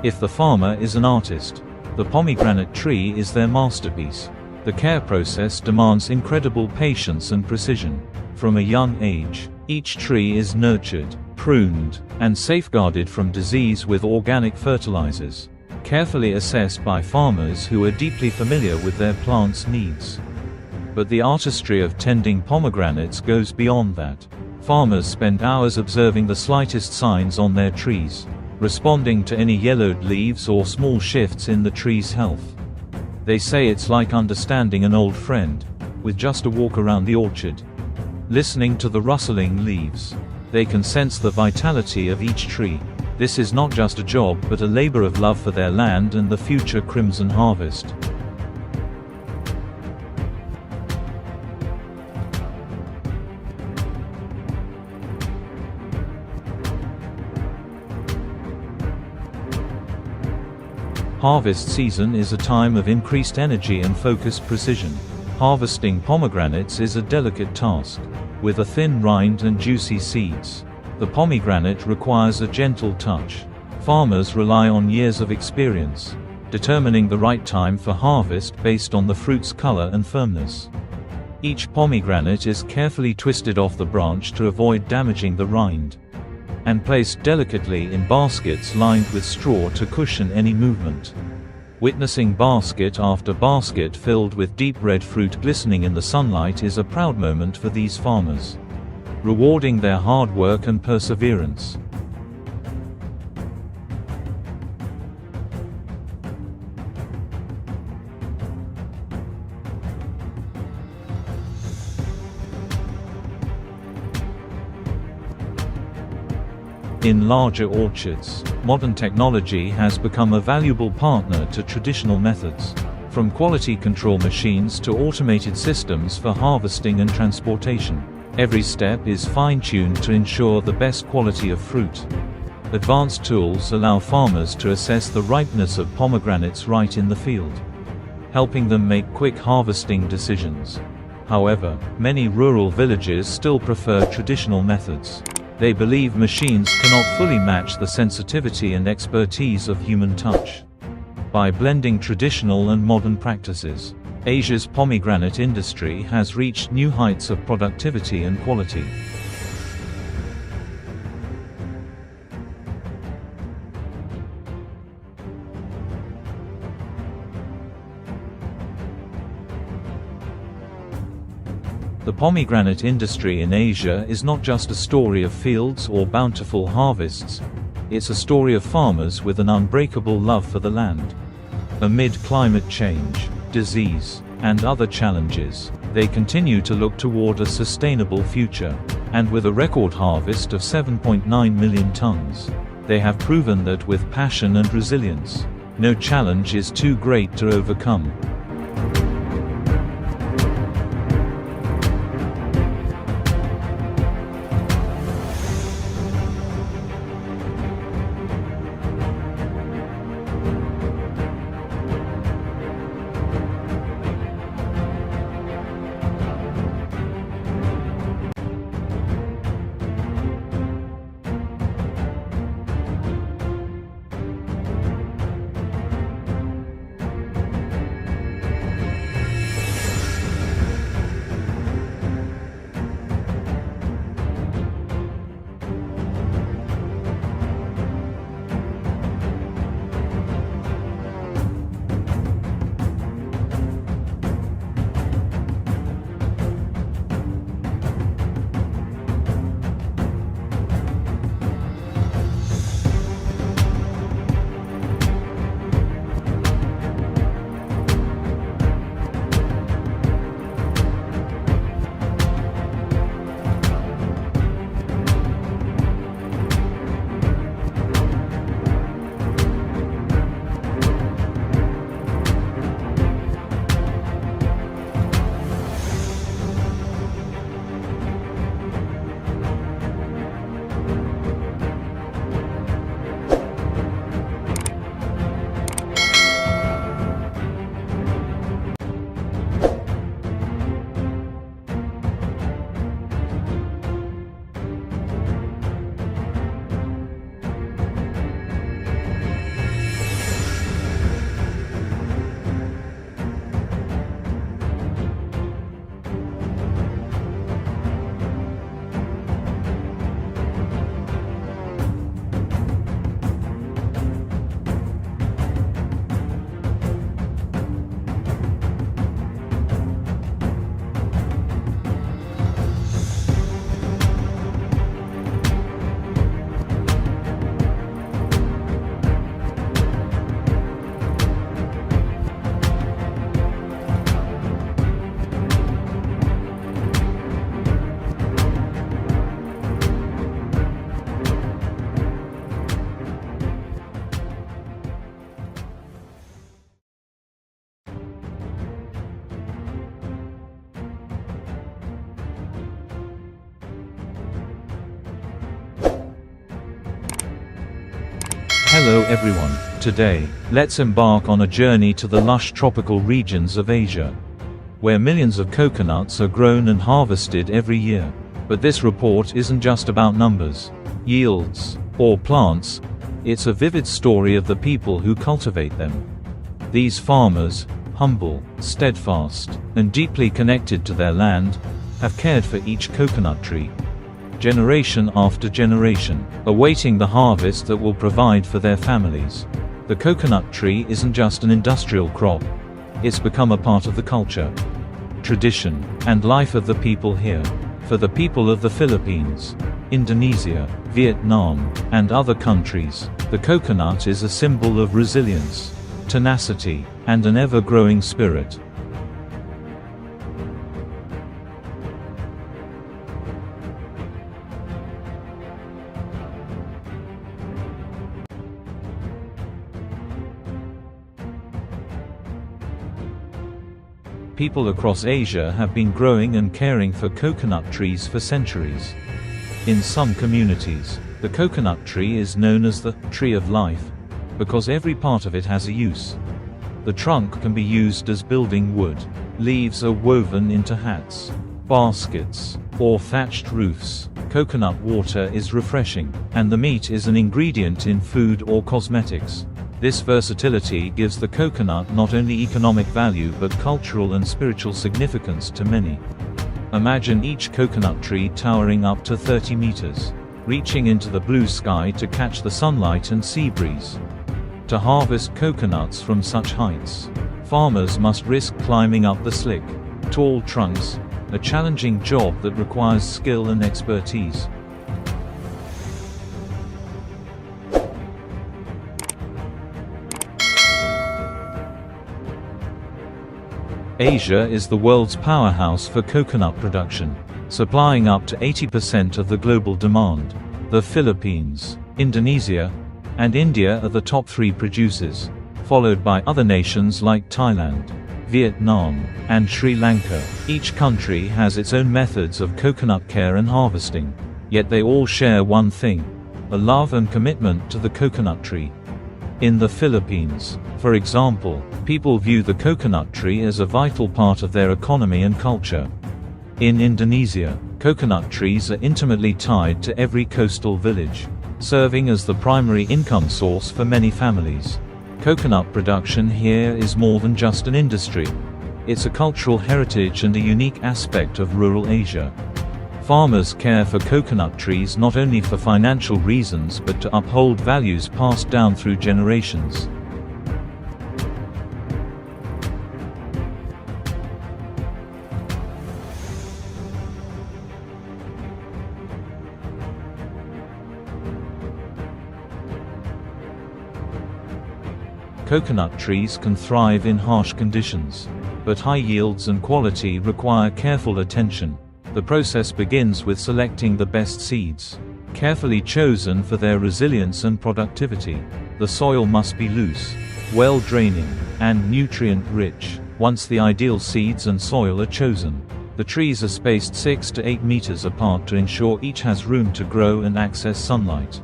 If the farmer is an artist, the pomegranate tree is their masterpiece. The care process demands incredible patience and precision. From a young age, each tree is nurtured, pruned, and safeguarded from disease with organic fertilizers, carefully assessed by farmers who are deeply familiar with their plant's needs. But the artistry of tending pomegranates goes beyond that. Farmers spend hours observing the slightest signs on their trees, responding to any yellowed leaves or small shifts in the tree's health. They say it's like understanding an old friend, with just a walk around the orchard. Listening to the rustling leaves, they can sense the vitality of each tree. This is not just a job but a labor of love for their land and the future crimson harvest. Harvest season is a time of increased energy and focused precision. Harvesting pomegranates is a delicate task. With a thin rind and juicy seeds, the pomegranate requires a gentle touch. Farmers rely on years of experience, determining the right time for harvest based on the fruit's color and firmness. Each pomegranate is carefully twisted off the branch to avoid damaging the rind, and placed delicately in baskets lined with straw to cushion any movement. Witnessing basket after basket filled with deep red fruit glistening in the sunlight is a proud moment for these farmers, rewarding their hard work and perseverance. In larger orchards, modern technology has become a valuable partner to traditional methods. From quality control machines to automated systems for harvesting and transportation, every step is fine-tuned to ensure the best quality of fruit. Advanced tools allow farmers to assess the ripeness of pomegranates right in the field, helping them make quick harvesting decisions. However, many rural villages still prefer traditional methods. They believe machines cannot fully match the sensitivity and expertise of human touch. By blending traditional and modern practices, Asia's pomegranate industry has reached new heights of productivity and quality. The pomegranate industry in Asia is not just a story of fields or bountiful harvests. It's a story of farmers with an unbreakable love for the land. Amid climate change, disease, and other challenges, they continue to look toward a sustainable future. And with a record harvest of 7.9 million tons, they have proven that with passion and resilience, no challenge is too great to overcome. Hello everyone. Today, let's embark on a journey to the lush tropical regions of Asia, where millions of coconuts are grown and harvested every year. But this report isn't just about numbers, yields, or plants. It's a vivid story of the people who cultivate them. These farmers, humble, steadfast, and deeply connected to their land, have cared for each coconut tree, generation after generation, awaiting the harvest that will provide for their families. The coconut tree isn't just an industrial crop. It's become a part of the culture, tradition, and life of the people here. For the people of the Philippines, Indonesia, Vietnam, and other countries, the coconut is a symbol of resilience, tenacity, and an ever-growing spirit. People across Asia have been growing and caring for coconut trees for centuries. In some communities, the coconut tree is known as the tree of life, because every part of it has a use. The trunk can be used as building wood, leaves are woven into hats, baskets, or thatched roofs. Coconut water is refreshing, and the meat is an ingredient in food or cosmetics. This versatility gives the coconut not only economic value but cultural and spiritual significance to many. Imagine each coconut tree towering up to 30 meters, reaching into the blue sky to catch the sunlight and sea breeze. To harvest coconuts from such heights, farmers must risk climbing up the slick, tall trunks, a challenging job that requires skill and expertise. Asia is the world's powerhouse for coconut production, supplying up to 80% of the global demand. The Philippines, Indonesia, and India are the top 3 producers, followed by other nations like Thailand, Vietnam, and Sri Lanka. Each country has its own methods of coconut care and harvesting, yet they all share one thing: a love and commitment to the coconut tree. In the Philippines, for example, people view the coconut tree as a vital part of their economy and culture. In Indonesia, coconut trees are intimately tied to every coastal village, serving as the primary income source for many families. Coconut production here is more than just an industry. It's a cultural heritage and a unique aspect of rural Asia. Farmers care for coconut trees not only for financial reasons but to uphold values passed down through generations. Coconut trees can thrive in harsh conditions, but high yields and quality require careful attention. The process begins with selecting the best seeds, carefully chosen for their resilience and productivity. The soil must be loose, well-draining, and nutrient-rich. Once the ideal seeds and soil are chosen, the trees are spaced 6 to 8 meters apart to ensure each has room to grow and access sunlight.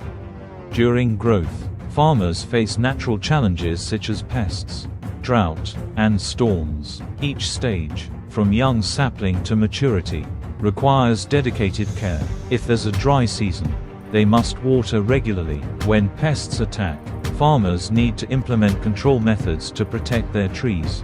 During growth, farmers face natural challenges such as pests, drought, and storms. Each stage, from young sapling to maturity, requires dedicated care. If there's a dry season, they must water regularly. When pests attack, farmers need to implement control methods to protect their trees.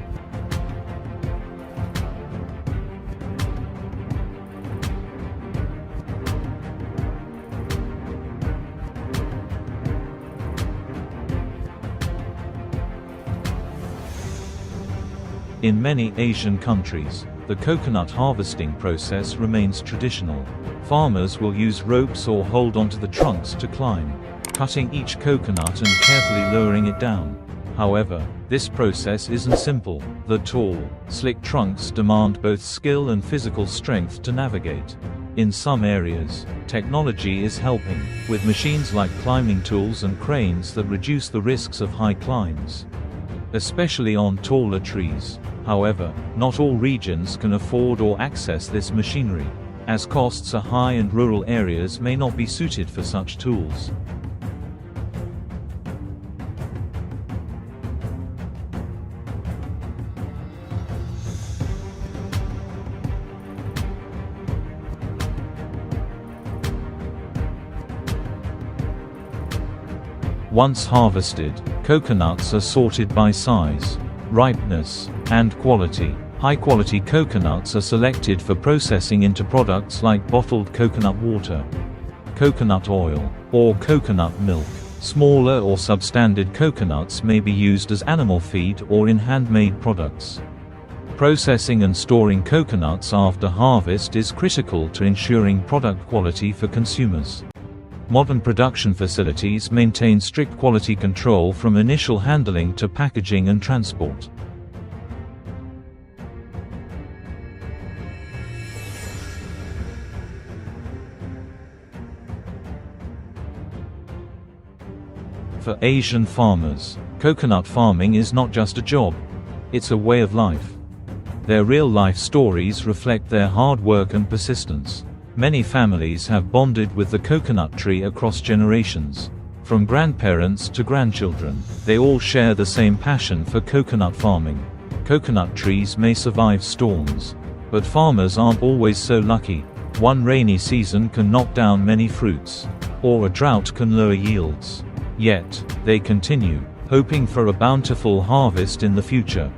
In many Asian countries, the coconut harvesting process remains traditional. Farmers will use ropes or hold onto the trunks to climb, cutting each coconut and carefully lowering it down. However, this process isn't simple. The tall, slick trunks demand both skill and physical strength to navigate. In some areas, technology is helping, with machines like climbing tools and cranes that reduce the risks of high climbs, especially on taller trees. However, not all regions can afford or access this machinery, as costs are high and rural areas may not be suited for such tools. Once harvested, coconuts are sorted by size, ripeness, and quality. High-quality coconuts are selected for processing into products like bottled coconut water, coconut oil, or coconut milk. Smaller or substandard coconuts may be used as animal feed or in handmade products. Processing and storing coconuts after harvest is critical to ensuring product quality for consumers. Modern production facilities maintain strict quality control from initial handling to packaging and transport. For Asian farmers, coconut farming is not just a job, it's a way of life. Their real-life stories reflect their hard work and persistence. Many families have bonded with the coconut tree across generations. From grandparents to grandchildren, they all share the same passion for coconut farming. Coconut trees may survive storms, but farmers aren't always so lucky. One rainy season can knock down many fruits, or a drought can lower yields. Yet, they continue, hoping for a bountiful harvest in the future.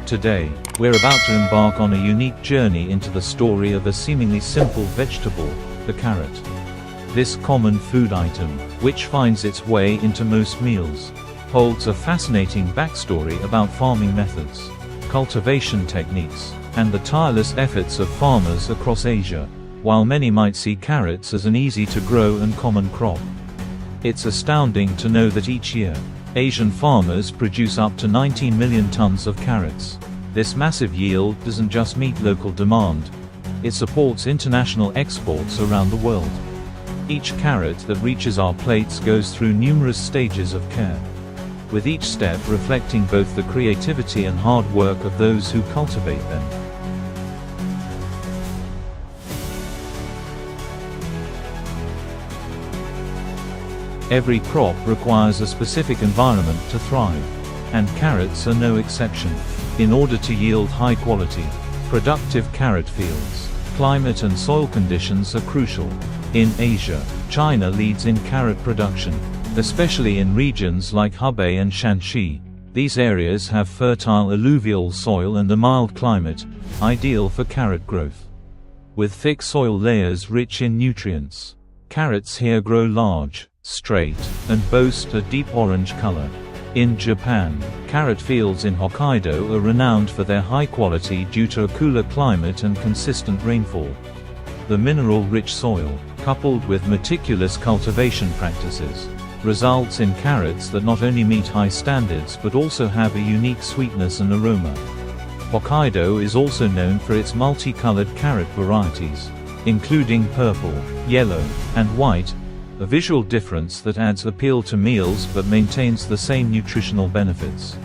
Today, we're about to embark on a unique journey into the story of a seemingly simple vegetable, the carrot. This common food item, which finds its way into most meals, holds a fascinating backstory about farming methods, cultivation techniques, and the tireless efforts of farmers across Asia. While many might see carrots as an easy-to-grow and common crop, it's astounding to know that each year, Asian farmers produce up to 19 million tons of carrots. This massive yield doesn't just meet local demand, it supports international exports around the world. Each carrot that reaches our plates goes through numerous stages of care, with each step reflecting both the creativity and hard work of those who cultivate them. Every crop requires a specific environment to thrive, and carrots are no exception. In order to yield high-quality, productive carrot fields, climate and soil conditions are crucial. In Asia, China leads in carrot production, especially in regions like Hebei and Shanxi. These areas have fertile alluvial soil and a mild climate, ideal for carrot growth. With thick soil layers rich in nutrients, carrots here grow large, straight, and boast a deep orange color. In Japan, carrot fields in Hokkaido are renowned for their high quality due to a cooler climate and consistent rainfall. The mineral-rich soil, coupled with meticulous cultivation practices, results in carrots that not only meet high standards but also have a unique sweetness and aroma. Hokkaido is also known for its multicolored carrot varieties, including purple, yellow, and white, a visual difference that adds appeal to meals but maintains the same nutritional benefits.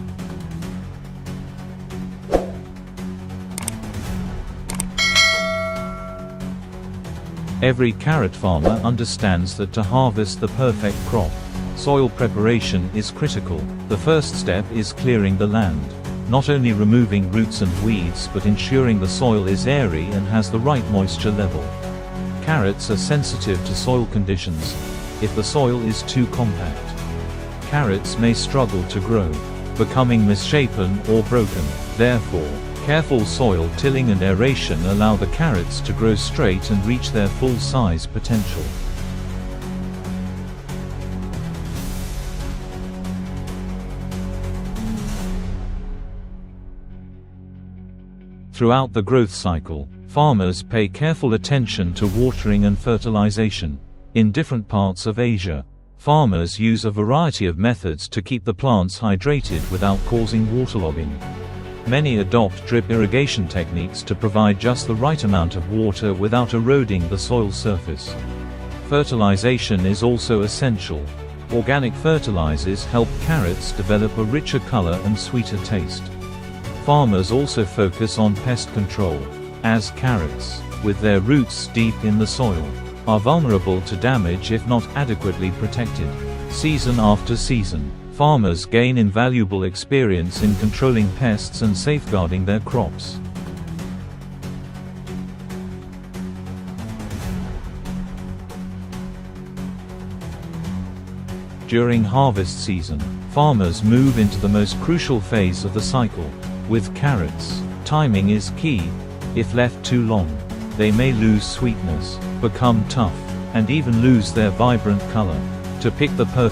Every carrot farmer understands that to harvest the perfect crop, soil preparation is critical. The first step is clearing the land, not only removing roots and weeds but ensuring the soil is airy and has the right moisture level. Carrots are sensitive to soil conditions. If the soil is too compact, carrots may struggle to grow, becoming misshapen or broken. Therefore, careful soil tilling and aeration allow the carrots to grow straight and reach their full size potential. Throughout the growth cycle, farmers pay careful attention to watering and fertilization. In different parts of Asia, farmers use a variety of methods to keep the plants hydrated without causing waterlogging. Many adopt drip irrigation techniques to provide just the right amount of water without eroding the soil surface. Fertilization is also essential. Organic fertilizers help carrots develop a richer color and sweeter taste. Farmers also focus on pest control, as carrots, with their roots deep in the soil, are vulnerable to damage if not adequately protected. Season after season, farmers gain invaluable experience in controlling pests and safeguarding their crops. During harvest season, farmers move into the most crucial phase of the cycle. With carrots, timing is key. If left too long, they may lose sweetness, become tough, and even lose their vibrant color. To pick the perfect